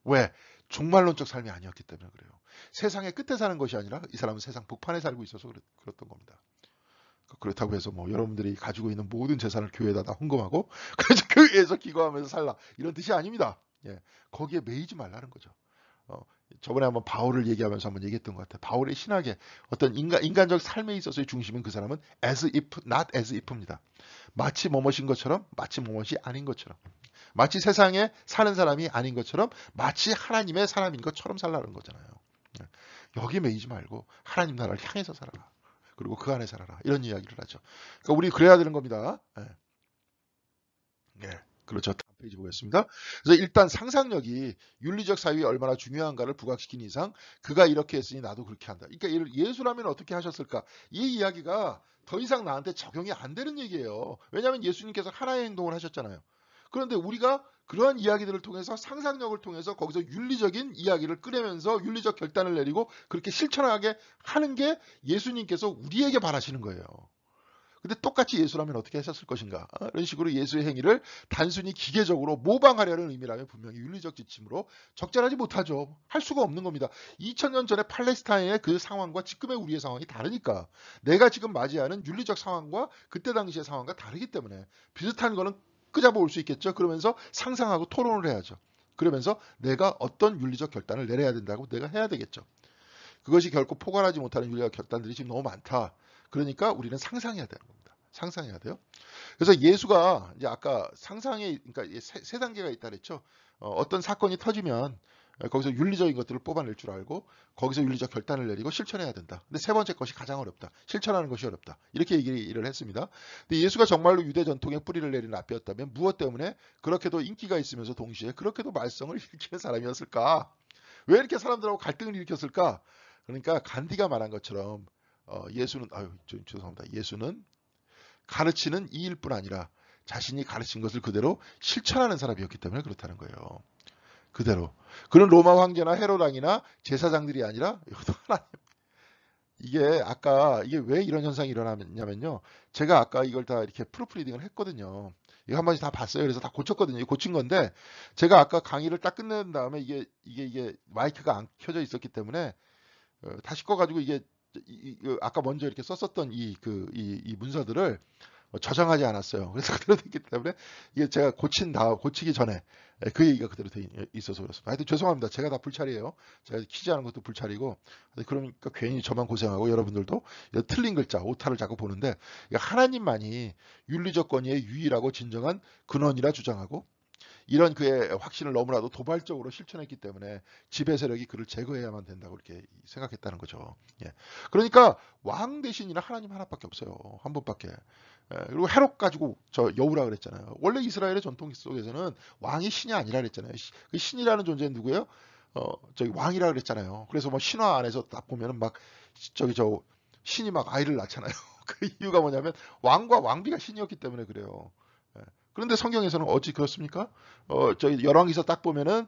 왜? 종말론적 삶이 아니었기 때문에 그래요. 세상의 끝에 사는 것이 아니라 이 사람은 세상 복판에 살고 있어서 그랬던 겁니다. 그렇다고 해서 뭐 여러분들이 가지고 있는 모든 재산을 교회에다 다 헌금하고 그래서 교회에서 기거하면서 살라 이런 뜻이 아닙니다. 예, 거기에 매이지 말라는 거죠. 저번에 한번 바울을 얘기하면서 한번 얘기했던 것 같아요. 바울의 신학의 어떤 인간적 삶에 있어서의 중심은 그 사람은 as if, not as if입니다. 마치 뭐뭇인 것처럼 마치 뭐뭇이 아닌 것처럼 마치 세상에 사는 사람이 아닌 것처럼 마치 하나님의 사람인 것처럼 살라는 거잖아요. 여기 매이지 말고 하나님 나라를 향해서 살아라. 그리고 그 안에 살아라. 이런 이야기를 하죠. 그러니까 우리 그래야 되는 겁니다. 네. 그렇죠. 다음 페이지 보겠습니다. 그래서 일단 상상력이 윤리적 사유에 얼마나 중요한가를 부각시킨 이상 그가 이렇게 했으니 나도 그렇게 한다. 그러니까 예수라면 어떻게 하셨을까? 이 이야기가 더 이상 나한테 적용이 안 되는 얘기예요. 왜냐하면 예수님께서 하나의 행동을 하셨잖아요. 그런데 우리가 그러한 이야기들을 통해서 상상력을 통해서 거기서 윤리적인 이야기를 꺼내면서 윤리적 결단을 내리고 그렇게 실천하게 하는 게 예수님께서 우리에게 바라시는 거예요. 근데 똑같이 예수라면 어떻게 하셨을 것인가? 이런 식으로 예수의 행위를 단순히 기계적으로 모방하려는 의미라면 분명히 윤리적 지침으로 적절하지 못하죠. 할 수가 없는 겁니다. 2000년 전에 팔레스타인의 그 상황과 지금의 우리의 상황이 다르니까 내가 지금 맞이하는 윤리적 상황과 그때 당시의 상황과 다르기 때문에 비슷한 거는 끄잡아 올 수 있겠죠. 그러면서 상상하고 토론을 해야죠. 그러면서 내가 어떤 윤리적 결단을 내려야 된다고 내가 해야 되겠죠. 그것이 결코 포괄하지 못하는 윤리적 결단들이 지금 너무 많다. 그러니까 우리는 상상해야 되는 겁니다. 상상해야 돼요. 그래서 예수가 이제 아까 상상에 그러니까 세 단계가 있다 그랬죠. 어떤 사건이 터지면 거기서 윤리적인 것들을 뽑아낼 줄 알고 거기서 윤리적 결단을 내리고 실천해야 된다. 근데 세 번째 것이 가장 어렵다. 실천하는 것이 어렵다. 이렇게 얘기를 했습니다. 근데 예수가 정말로 유대 전통에 뿌리를 내린 라비였다면 무엇 때문에 그렇게도 인기가 있으면서 동시에 그렇게도 말썽을 일으키는 사람이었을까? 왜 이렇게 사람들하고 갈등을 일으켰을까? 그러니까 간디가 말한 것처럼 예수는 죄송합니다. 예수는 가르치는 이일 뿐 아니라 자신이 가르친 것을 그대로 실천하는 사람이었기 때문에 그렇다는 거예요. 그대로. 그런 로마 황제나 헤롯 왕이나 제사장들이 아니라 하나님. 이게 왜 이런 현상이 일어나냐면요. 제가 아까 이걸 다 이렇게 프루프리딩을 했거든요. 이거 한 번씩 다 봤어요. 그래서 다 고쳤거든요. 이거 고친 건데 제가 아까 강의를 딱 끝낸 다음에 이게 마이크가 안 켜져 있었기 때문에 다시 꺼가지고 이게 아까 먼저 이렇게 썼었던 이 문서들을 저장하지 않았어요. 그래서 그대로 됐기 때문에 이게 제가 고치기 전에 그 얘기가 그대로 돼 있어서 그렇습니다. 하여튼 죄송합니다. 제가 다 불찰이에요. 제가 키지 않은 것도 불찰이고 그러니까 괜히 저만 고생하고 여러분들도 틀린 글자, 오타를 자꾸 보는데 하나님만이 윤리적 권위의 유일하고 진정한 근원이라 주장하고 이런 그의 확신을 너무나도 도발적으로 실천했기 때문에 지배 세력이 그를 제거해야만 된다고 이렇게 생각했다는 거죠. 예. 그러니까 왕 대신이나 하나님 하나밖에 없어요. 한 분밖에. 그리고 헤롯 가지고 저 여우라 그랬잖아요. 원래 이스라엘의 전통 속에서는 왕이 신이 아니라 그랬잖아요. 그 신이라는 존재는 누구예요? 저기 왕이라 그랬잖아요. 그래서 뭐 신화 안에서 딱 보면은 막 저 신이 막 아이를 낳잖아요. 그 이유가 뭐냐면 왕과 왕비가 신이었기 때문에 그래요. 예. 그런데 성경에서는 어찌 그렇습니까? 저기 열왕기서 딱 보면은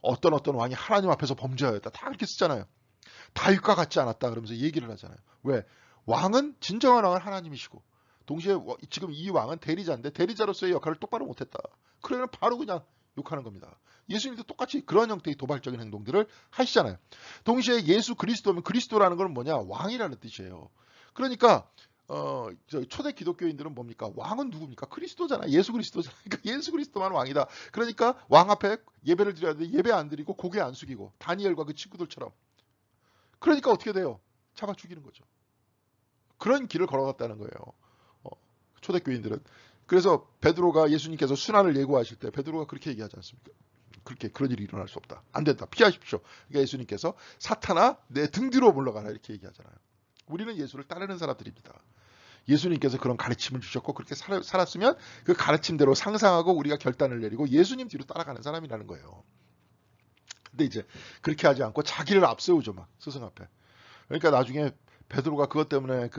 어떤 왕이 하나님 앞에서 범죄하였다. 다 그렇게 쓰잖아요. 다윗과 같지 않았다 그러면서 얘기를 하잖아요. 왜? 왕은 진정한 왕은 하나님이시고 동시에 지금 이 왕은 대리자인데 대리자로서의 역할을 똑바로 못했다. 그러면 바로 그냥 욕하는 겁니다. 예수님도 똑같이 그런 형태의 도발적인 행동들을 하시잖아요. 동시에 예수 그리스도면 그리스도라는 건 뭐냐? 왕이라는 뜻이에요. 그러니까 초대 기독교인들은 뭡니까? 왕은 누굽니까? 그리스도잖아. 예수 그리스도잖아. 그러니까 예수 그리스도만 왕이다. 그러니까 왕 앞에 예배를 드려야 돼. 예배 안 드리고 고개 안 숙이고 다니엘과 그 친구들처럼. 그러니까 어떻게 돼요? 잡아 죽이는 거죠. 그런 길을 걸어갔다는 거예요. 초대교인들은. 그래서 베드로가 예수님께서 순환을 예고하실 때 베드로가 그렇게 얘기하지 않습니까? 그런 일이 일어날 수 없다. 안 된다. 피하십시오. 그러니까 예수님께서 사탄아 내 등 뒤로 물러가라 이렇게 얘기하잖아요. 우리는 예수를 따르는 사람들입니다. 예수님께서 그런 가르침을 주셨고 그렇게 살았으면 그 가르침대로 상상하고 우리가 결단을 내리고 예수님 뒤로 따라가는 사람이라는 거예요. 근데 이제 그렇게 하지 않고 자기를 앞세우죠. 막 스승 앞에. 그러니까 나중에 베드로가 그것 때문에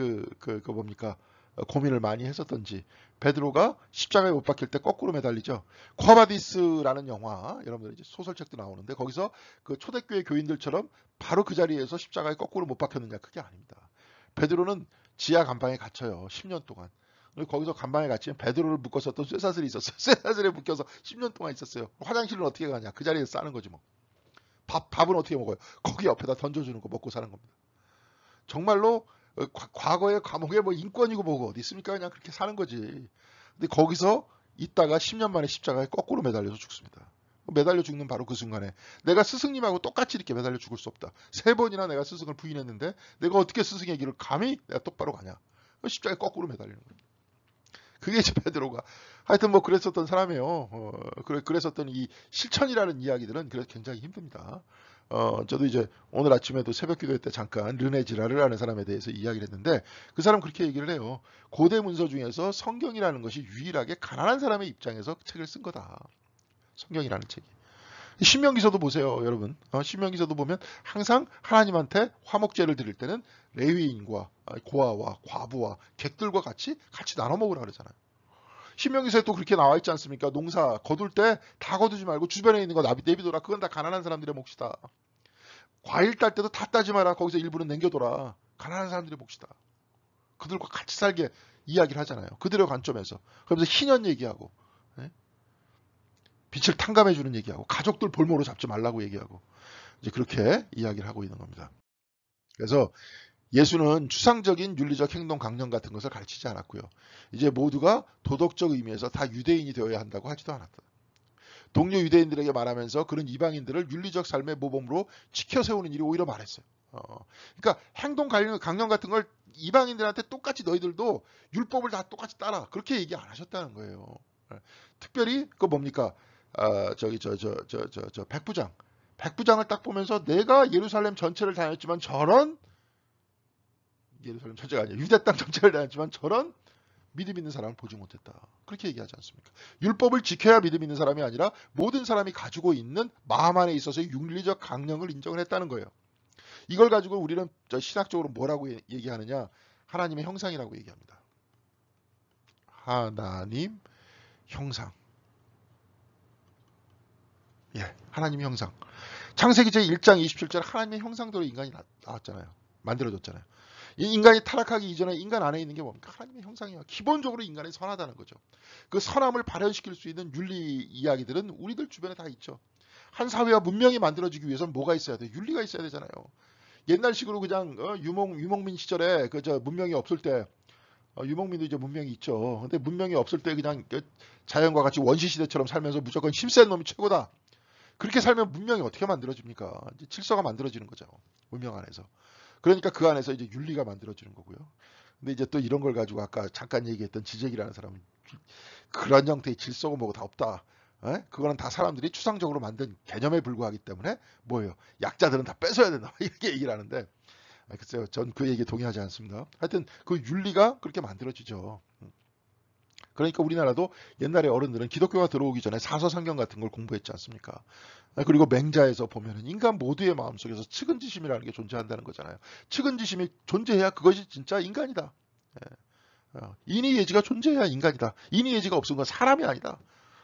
뭡니까? 고민을 많이 했었던지 베드로가 십자가에 못 박힐 때 거꾸로 매달리죠. 쿼바디스라는 영화 여러분들 이제 소설책도 나오는데 거기서 그 초대교회 교인들처럼 바로 그 자리에서 십자가에 거꾸로 못 박혔느냐 그게 아닙니다. 베드로는 지하 감방에 갇혀요. 10년 동안. 거기서 감방에 갇히면 베드로를 묶었었던 쇠사슬이 있었어요. 쇠사슬에 묶여서 10년 동안 있었어요. 화장실은 어떻게 가냐? 그 자리에서 싸는 거지 뭐. 밥은 어떻게 먹어요? 거기 옆에다 던져주는 거 먹고 사는 겁니다. 정말로 과거의 감옥에 뭐 인권이고 뭐고 어디 있습니까? 그냥 그렇게 사는 거지. 근데 거기서 있다가 10년 만에 십자가에 거꾸로 매달려서 죽습니다. 매달려 죽는 바로 그 순간에 내가 스승님하고 똑같이 이렇게 매달려 죽을 수 없다. 3번이나 내가 스승을 부인했는데 내가 어떻게 스승의 길을 감히 내가 똑바로 가냐. 십자가에 거꾸로 매달리는 거예요. 그게 이제 베드로가 하여튼 뭐 그랬었던 사람이에요. 그랬었던 이 실천이라는 이야기들은 그래서 굉장히 힘듭니다. 저도 이제 오늘 아침에도 새벽 기도회 때 잠깐 르네 지라르라는 사람에 대해서 이야기를 했는데 그 사람 그렇게 얘기를 해요. 고대 문서 중에서 성경이라는 것이 유일하게 가난한 사람의 입장에서 책을 쓴 거다. 성경이라는 책이. 신명기서도 보세요, 여러분. 신명기서도 보면 항상 하나님한테 화목제를 드릴 때는 레위인과 고아와 과부와 객들과 같이 나눠 먹으라 그러잖아요. 신명기서에 또 그렇게 나와 있지 않습니까? 농사 거둘 때 다 거두지 말고 주변에 있는 거 내비둬라. 그건 다 가난한 사람들의 몫이다. 과일 딸 때도 다 따지 마라. 거기서 일부는 남겨둬라. 가난한 사람들의 몫이다. 그들과 같이 살게 이야기를 하잖아요. 그들의 관점에서. 그러면서 희년 얘기하고 빛을 탕감해주는 얘기하고 가족들 볼모로 잡지 말라고 얘기하고 이제 그렇게 이야기를 하고 있는 겁니다. 그래서 예수는 추상적인 윤리적 행동 강령 같은 것을 가르치지 않았고요. 이제 모두가 도덕적 의미에서 다 유대인이 되어야 한다고 하지도 않았다. 동료 유대인들에게 말하면서 그런 이방인들을 윤리적 삶의 모범으로 지켜 세우는 일이 오히려 많았어요. 그러니까 행동 강령 같은 걸 이방인들한테 똑같이 너희들도 율법을 다 똑같이 따라 그렇게 얘기 안 하셨다는 거예요. 특별히 그 뭡니까? 백부장을 딱 보면서 내가 예루살렘 전체를 다녔지만 저런 예루살렘 전체가 아니라 유대 땅 전체를 다녔지만 저런 믿음 있는 사람을 보지 못했다. 그렇게 얘기하지 않습니까? 율법을 지켜야 믿음 있는 사람이 아니라 모든 사람이 가지고 있는 마음 안에 있어서의 윤리적 강령을 인정을 했다는 거예요. 이걸 가지고 우리는 신학적으로 뭐라고 얘기하느냐? 하나님의 형상이라고 얘기합니다. 하나님 형상. 예, 하나님의 형상. 창세기 제1장 27절 하나님의 형상대로 인간이 나왔잖아요. 만들어졌잖아요. 이 인간이 타락하기 이전에 인간 안에 있는 게 뭡니까? 하나님의 형상이에요. 기본적으로 인간이 선하다는 거죠. 그 선함을 발현시킬 수 있는 윤리 이야기들은 우리들 주변에 다 있죠. 한 사회와 문명이 만들어지기 위해서는 뭐가 있어야 돼요? 윤리가 있어야 되잖아요. 옛날식으로 그냥 유목민 시절에 문명이 없을 때 유목민도 이제 문명이 있죠. 근데 문명이 없을 때 그냥 자연과 같이 원시 시대처럼 살면서 무조건 힘센 놈이 최고다. 그렇게 살면 문명이 어떻게 만들어집니까? 이제 질서가 만들어지는 거죠. 문명 안에서. 그러니까 그 안에서 이제 윤리가 만들어지는 거고요. 근데 이제 또 이런 걸 가지고 아까 잠깐 얘기했던 지적이라는 사람은 그런 형태의 질서가 뭐고 다 없다. 그거는 다 사람들이 추상적으로 만든 개념에 불과하기 때문에 뭐예요? 약자들은 다 뺏어야 된다. 이렇게 얘기를 하는데 글쎄요. 전 그 얘기에 동의하지 않습니다. 하여튼 그 윤리가 그렇게 만들어지죠. 그러니까 우리나라도 옛날에 어른들은 기독교가 들어오기 전에 사서성경 같은 걸 공부했지 않습니까? 그리고 맹자에서 보면은 인간 모두의 마음속에서 측은지심이라는 게 존재한다는 거잖아요. 측은지심이 존재해야 그것이 진짜 인간이다. 인의예지가 존재해야 인간이다. 인의예지가 없은 건 사람이 아니다.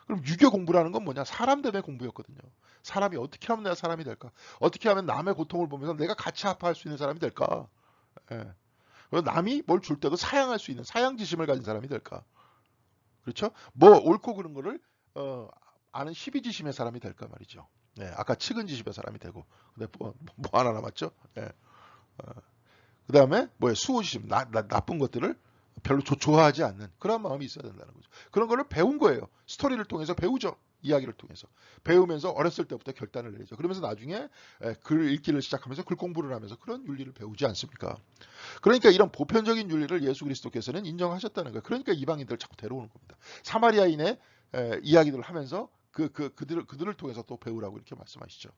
그럼 유교 공부라는 건 뭐냐? 사람 때문에 공부였거든요. 사람이 어떻게 하면 내가 사람이 될까? 어떻게 하면 남의 고통을 보면서 내가 같이 아파할 수 있는 사람이 될까? 남이 뭘 줄 때도 사양할 수 있는 사양지심을 가진 사람이 될까? 그렇죠? 뭐 옳고 그른 거를 아는 시비지심의 사람이 될까 말이죠. 네, 아까 측은지심의 사람이 되고, 근데 뭐 하나 남았죠? 네. 그 다음에 뭐예요? 수호지심, 나쁜 것들을 별로 좋아하지 않는 그런 마음이 있어야 된다는 거죠. 그런 거를 배운 거예요. 스토리를 통해서 배우죠. 이야기를 통해서. 배우면서 어렸을 때부터 결단을 내리죠. 그러면서 나중에 글 읽기를 시작하면서 글 공부를 하면서 그런 윤리를 배우지 않습니까? 그러니까 이런 보편적인 윤리를 예수 그리스도께서는 인정하셨다는 거예요. 그러니까 이방인들을 자꾸 데려오는 겁니다. 사마리아인의 이야기들을 하면서 그들을 통해서 또 배우라고 이렇게 말씀하시죠.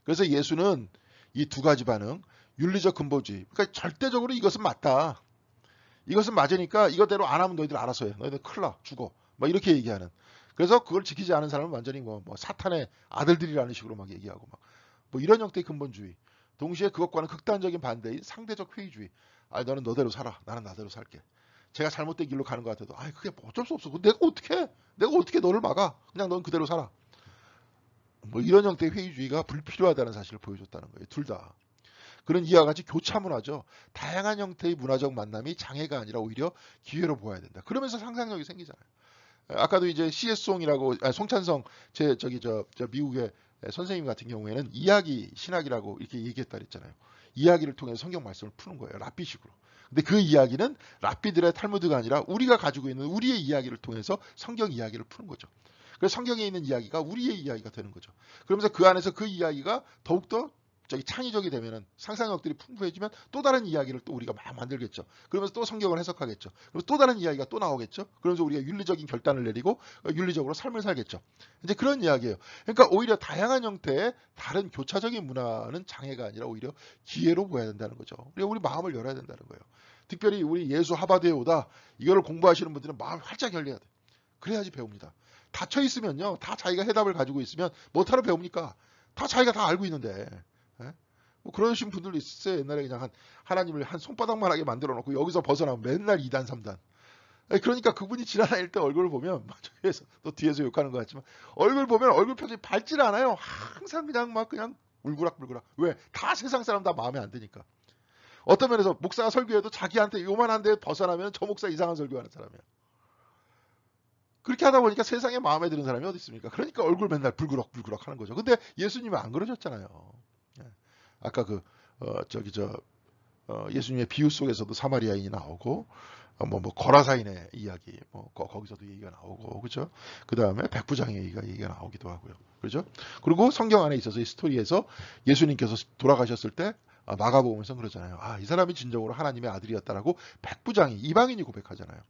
그래서 예수는 이 두 가지 반응, 윤리적 근본주의. 그러니까 절대적으로 이것은 맞다. 이것은 맞으니까 이거대로 안 하면 너희들 알아서 해. 너희들 큰일 나. 죽어. 막 이렇게 얘기하는. 그래서 그걸 지키지 않은 사람은 완전히 뭐 사탄의 아들들이라는 식으로 막 얘기하고 뭐 이런 형태의 근본주의. 동시에 그것과는 극단적인 반대인 상대적 회의주의. 아니 너는 너대로 살아. 나는 나대로 살게. 제가 잘못된 길로 가는 것 같아도 그게 뭐 어쩔 수 없어. 내가 어떻게 너를 막아. 그냥 넌 그대로 살아. 뭐 이런 형태의 회의주의가 불필요하다는 사실을 보여줬다는 거예요. 둘 다. 그런 이와 같이 교차문화죠. 다양한 형태의 문화적 만남이 장애가 아니라 오히려 기회로 보아야 된다. 그러면서 상상력이 생기잖아요. 아까도 이제 CS 송이라고 송찬성 저 미국의 선생님 같은 경우에는 이야기 신학이라고 이렇게 얘기했다 그랬잖아요. 이야기를 통해서 성경 말씀을 푸는 거예요. 랍비식으로. 근데 그 이야기는 랍비들의 탈무드가 아니라 우리가 가지고 있는 우리의 이야기를 통해서 성경 이야기를 푸는 거죠. 그래서 성경에 있는 이야기가 우리의 이야기가 되는 거죠. 그러면서 그 안에서 그 이야기가 더욱더 저기 창의적이 되면은 상상력들이 풍부해지면 또 다른 이야기를 또 우리가 막 만들겠죠. 그러면서 또 성경을 해석하겠죠. 그럼 또 다른 이야기가 또 나오겠죠. 그러면서 우리가 윤리적인 결단을 내리고 윤리적으로 삶을 살겠죠. 이제 그런 이야기예요. 그러니까 오히려 다양한 형태의 다른 교차적인 문화는 장애가 아니라 오히려 기회로 보여야 된다는 거죠. 우리 마음을 열어야 된다는 거예요. 특별히 우리 예수 하버드에 오다 이거를 공부하시는 분들은 마음을 활짝 열려야 돼. 그래야지 배웁니다. 닫혀 있으면요, 다 자기가 해답을 가지고 있으면 뭐하러 배웁니까? 다 자기가 다 알고 있는데. 예? 뭐 그러신 분들도 있어요. 옛날에 그냥 하나님을 한 손바닥만하게 만들어 놓고 여기서 벗어나면 맨날 2단 3단. 그러니까 그분이 지나다닐 때 얼굴을 보면 저기에서 또 뒤에서 욕하는 것 같지만 얼굴 보면 얼굴 표정이 밝질 않아요. 항상 그냥 막 그냥 울그락불그락. 왜? 다 세상 사람 다 마음에 안 드니까. 어떤 면에서 목사가 설교해도 자기한테 요만한 데 벗어나면 저 목사 이상한 설교하는 사람이야. 그렇게 하다 보니까 세상에 마음에 드는 사람이 어디 있습니까? 그러니까 얼굴 맨날 불그럭불그럭 하는 거죠. 근데 예수님은 안 그러셨잖아요. 예. 아까 예수님의 비유 속에서도 사마리아인이 나오고, 거라사인의 이야기, 거기서도 얘기가 나오고, 그죠? 그 다음에 백부장의 얘기가 나오기도 하고요. 그죠? 그리고 성경 안에 있어서 이 스토리에서 예수님께서 돌아가셨을 때, 마가복음에서 그러잖아요. 이 사람이 진정으로 하나님의 아들이었다라고 백부장이, 이방인이 고백하잖아요.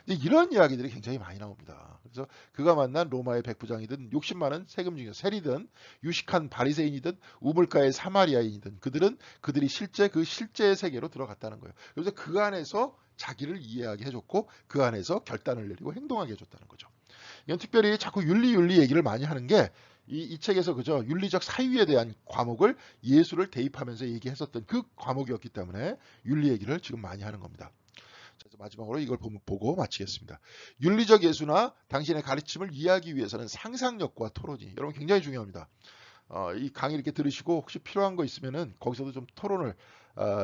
이런 이야기들이 굉장히 많이 나옵니다. 그래서 그가 만난 로마의 백부장이든 욕심 많은 세금 중에 세리든 유식한 바리새인이든 우물가의 사마리아인이든 그들이 실제 그 실제의 세계로 들어갔다는 거예요. 그래서 그 안에서 자기를 이해하게 해줬고 그 안에서 결단을 내리고 행동하게 해줬다는 거죠. 이건 특별히 자꾸 윤리 얘기를 많이 하는 게 이 책에서 그죠, 윤리적 사유에 대한 과목을 예수를 대입하면서 얘기했었던 그 과목이었기 때문에 윤리 얘기를 지금 많이 하는 겁니다. 그래서 마지막으로 이걸 보고 마치겠습니다. 윤리적 예수나 당신의 가르침을 이해하기 위해서는 상상력과 토론이 여러분 굉장히 중요합니다. 이 강의 이렇게 들으시고 혹시 필요한 거 있으면은 거기서도 좀 토론을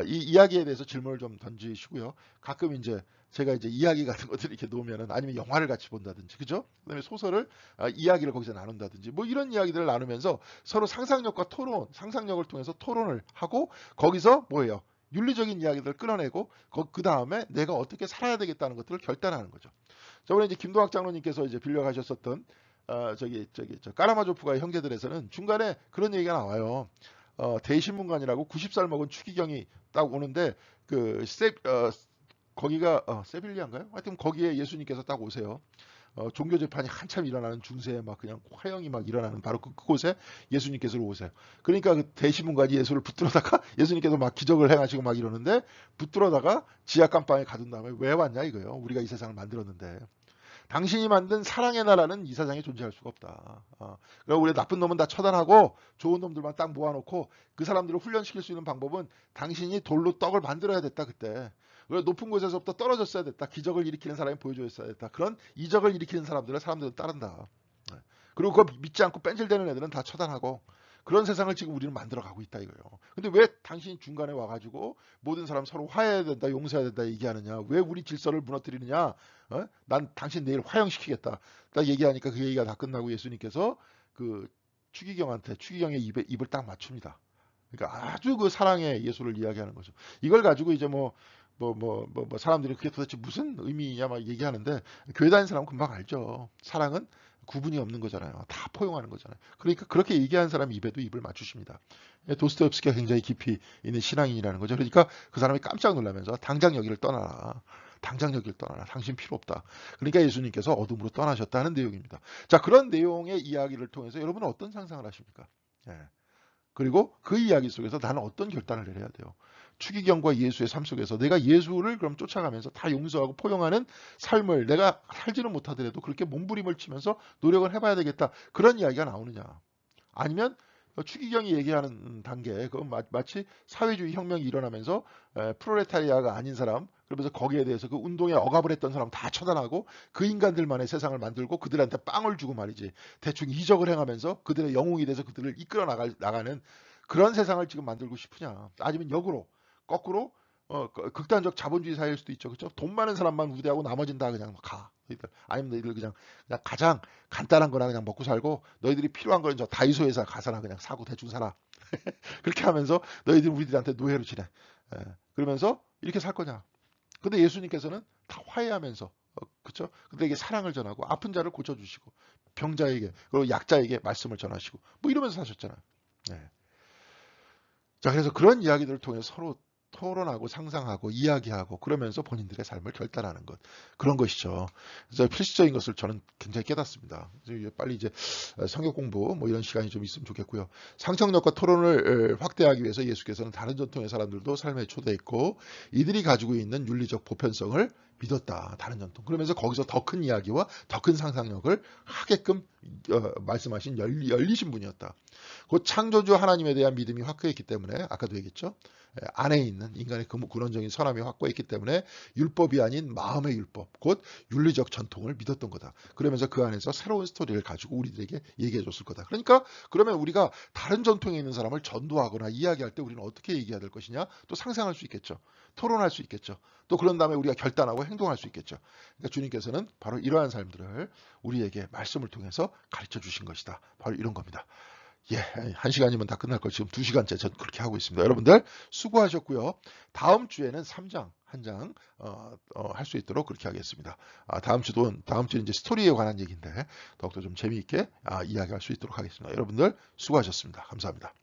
이 이야기에 대해서 질문을 좀 던지시고요. 가끔 이제 제가 이제 이야기 같은 것들 이렇게 놓으면은 아니면 영화를 같이 본다든지 그죠? 그다음에 소설을 이야기를 거기서 나눈다든지 뭐 이런 이야기들을 나누면서 서로 상상력과 토론, 상상력을 통해서 토론을 하고 거기서 뭐예요? 윤리적인 이야기들을 끌어내고 그 다음에 내가 어떻게 살아야 되겠다는 것들을 결단하는 거죠. 저번에 이제 김동학 장로님께서 이제 빌려가셨었던 저 까라마조프가의 형제들에서는 중간에 그런 얘기가 나와요. 대신문관이라고 90살 먹은 추기경이 딱 오는데 거기가 세빌리아인가요? 하여튼 거기에 예수님께서 딱 오세요. 종교 재판이 한참 일어나는 중세에 막 그냥 화형이 막 일어나는 바로 그곳에 예수님께서 오세요. 그러니까 그 대신문관이 예수를 붙들어다가 예수님께서 막 기적을 행하시고 막 이러는데 붙들어다가 지하 깜방에 가둔 다음에 왜 왔냐 이거예요. 우리가 이 세상을 만들었는데 당신이 만든 사랑의 나라는 이 세상에 존재할 수가 없다. 그리고 우리 나쁜 놈은 다 처단하고 좋은 놈들만 딱 모아놓고 그 사람들을 훈련시킬 수 있는 방법은 당신이 돌로 떡을 만들어야 됐다 그때. 높은 곳에서부터 떨어졌어야 됐다. 기적을 일으키는 사람이 보여줘야 됐다. 그런 이적을 일으키는 사람들은 따른다. 그리고 그거 믿지 않고 뺀질대는 애들은 다 처단하고 그런 세상을 지금 우리는 만들어가고 있다 이거예요. 근데 왜 당신이 중간에 와가지고 모든 사람 서로 화해해야 된다, 용서해야 된다 얘기하느냐? 왜 우리 질서를 무너뜨리느냐? 난 당신 내일 화형시키겠다. 딱 얘기하니까 그 얘기가 다 끝나고 예수님께서 그 추기경의 입을 딱 맞춥니다. 그러니까 아주 그 사랑의 예수를 이야기하는 거죠. 이걸 가지고 이제 사람들이 그게 도대체 무슨 의미냐 막 얘기하는데 교회 다니는 사람은 금방 알죠. 사랑은 구분이 없는 거잖아요. 다 포용하는 거잖아요. 그러니까 그렇게 얘기하는 사람 입에도 입을 맞추십니다. 도스토옙스키가 굉장히 깊이 있는 신앙인이라는 거죠. 그러니까 그 사람이 깜짝 놀라면서 당장 여기를 떠나라. 당장 여기를 떠나라. 당신 필요 없다. 그러니까 예수님께서 어둠으로 떠나셨다는 내용입니다. 자, 그런 내용의 이야기를 통해서 여러분은 어떤 상상을 하십니까? 예. 그리고 그 이야기 속에서 나는 어떤 결단을 내려야 돼요? 추기경과 예수의 삶 속에서 내가 예수를 그럼 쫓아가면서 다 용서하고 포용하는 삶을 내가 살지는 못하더라도 그렇게 몸부림을 치면서 노력을 해봐야 되겠다. 그런 이야기가 나오느냐. 아니면 추기경이 얘기하는 단계, 그건 마치 사회주의 혁명이 일어나면서 프롤레타리아가 아닌 사람, 그러면서 거기에 대해서 그 운동에 억압을 했던 사람 다 처단하고 그 인간들만의 세상을 만들고 그들한테 빵을 주고 말이지. 대충 이적을 행하면서 그들의 영웅이 돼서 그들을 이끌어 나가는 그런 세상을 지금 만들고 싶으냐. 아니면 역으로, 거꾸로 극단적 자본주의 사회일 수도 있죠. 그렇죠? 돈 많은 사람만 우대하고 나머지는 다 그냥 가. 아니면 너희들 그냥 가장 간단한 거나 그냥 먹고 살고 너희들이 필요한 거는 저 다이소에서 가서나 그냥 사고 대충 사라. 그렇게 하면서 너희들 우리들한테 노예로 지내. 그러면서 이렇게 살 거냐. 근데 예수님께서는 다 화해하면서 그렇죠? 그들에게 사랑을 전하고 아픈 자를 고쳐주시고 병자에게 그리고 약자에게 말씀을 전하시고 뭐 이러면서 사셨잖아요. 네. 자, 그래서 그런 이야기들을 통해서 서로 토론하고 상상하고 이야기하고 그러면서 본인들의 삶을 결단하는 것. 그런 것이죠. 그래서 필수적인 것을 저는 굉장히 깨닫습니다. 그래서 빨리 이제 성경 공부 뭐 이런 시간이 좀 있으면 좋겠고요. 상상력과 토론을 확대하기 위해서 예수께서는 다른 전통의 사람들도 삶에 초대했고 이들이 가지고 있는 윤리적 보편성을 믿었다. 다른 전통. 그러면서 거기서 더 큰 이야기와 더 큰 상상력을 하게끔 말씀하신 열리신 분이었다. 곧 창조주 하나님에 대한 믿음이 확고했기 때문에 아까도 얘기했죠. 안에 있는 인간의 근원적인 선함이 확고했기 때문에 율법이 아닌 마음의 율법, 곧 윤리적 전통을 믿었던 거다. 그러면서 그 안에서 새로운 스토리를 가지고 우리들에게 얘기해 줬을 거다. 그러니까 그러면 우리가 다른 전통에 있는 사람을 전도하거나 이야기할 때 우리는 어떻게 얘기해야 될 것이냐? 또 상상할 수 있겠죠. 토론할 수 있겠죠. 또 그런 다음에 우리가 결단하고 행동할 수 있겠죠. 그러니까 주님께서는 바로 이러한 삶들을 우리에게 말씀을 통해서 가르쳐 주신 것이다. 바로 이런 겁니다. 예, 1시간이면 다 끝날 걸 지금 2시간째 전 그렇게 하고 있습니다. 여러분들 수고하셨고요. 다음 주에는 3장 한 장 할 수 있도록 그렇게 하겠습니다. 다음 주는 이제 스토리에 관한 얘기인데 더욱더 좀 재미있게 이야기할 수 있도록 하겠습니다. 여러분들 수고하셨습니다. 감사합니다.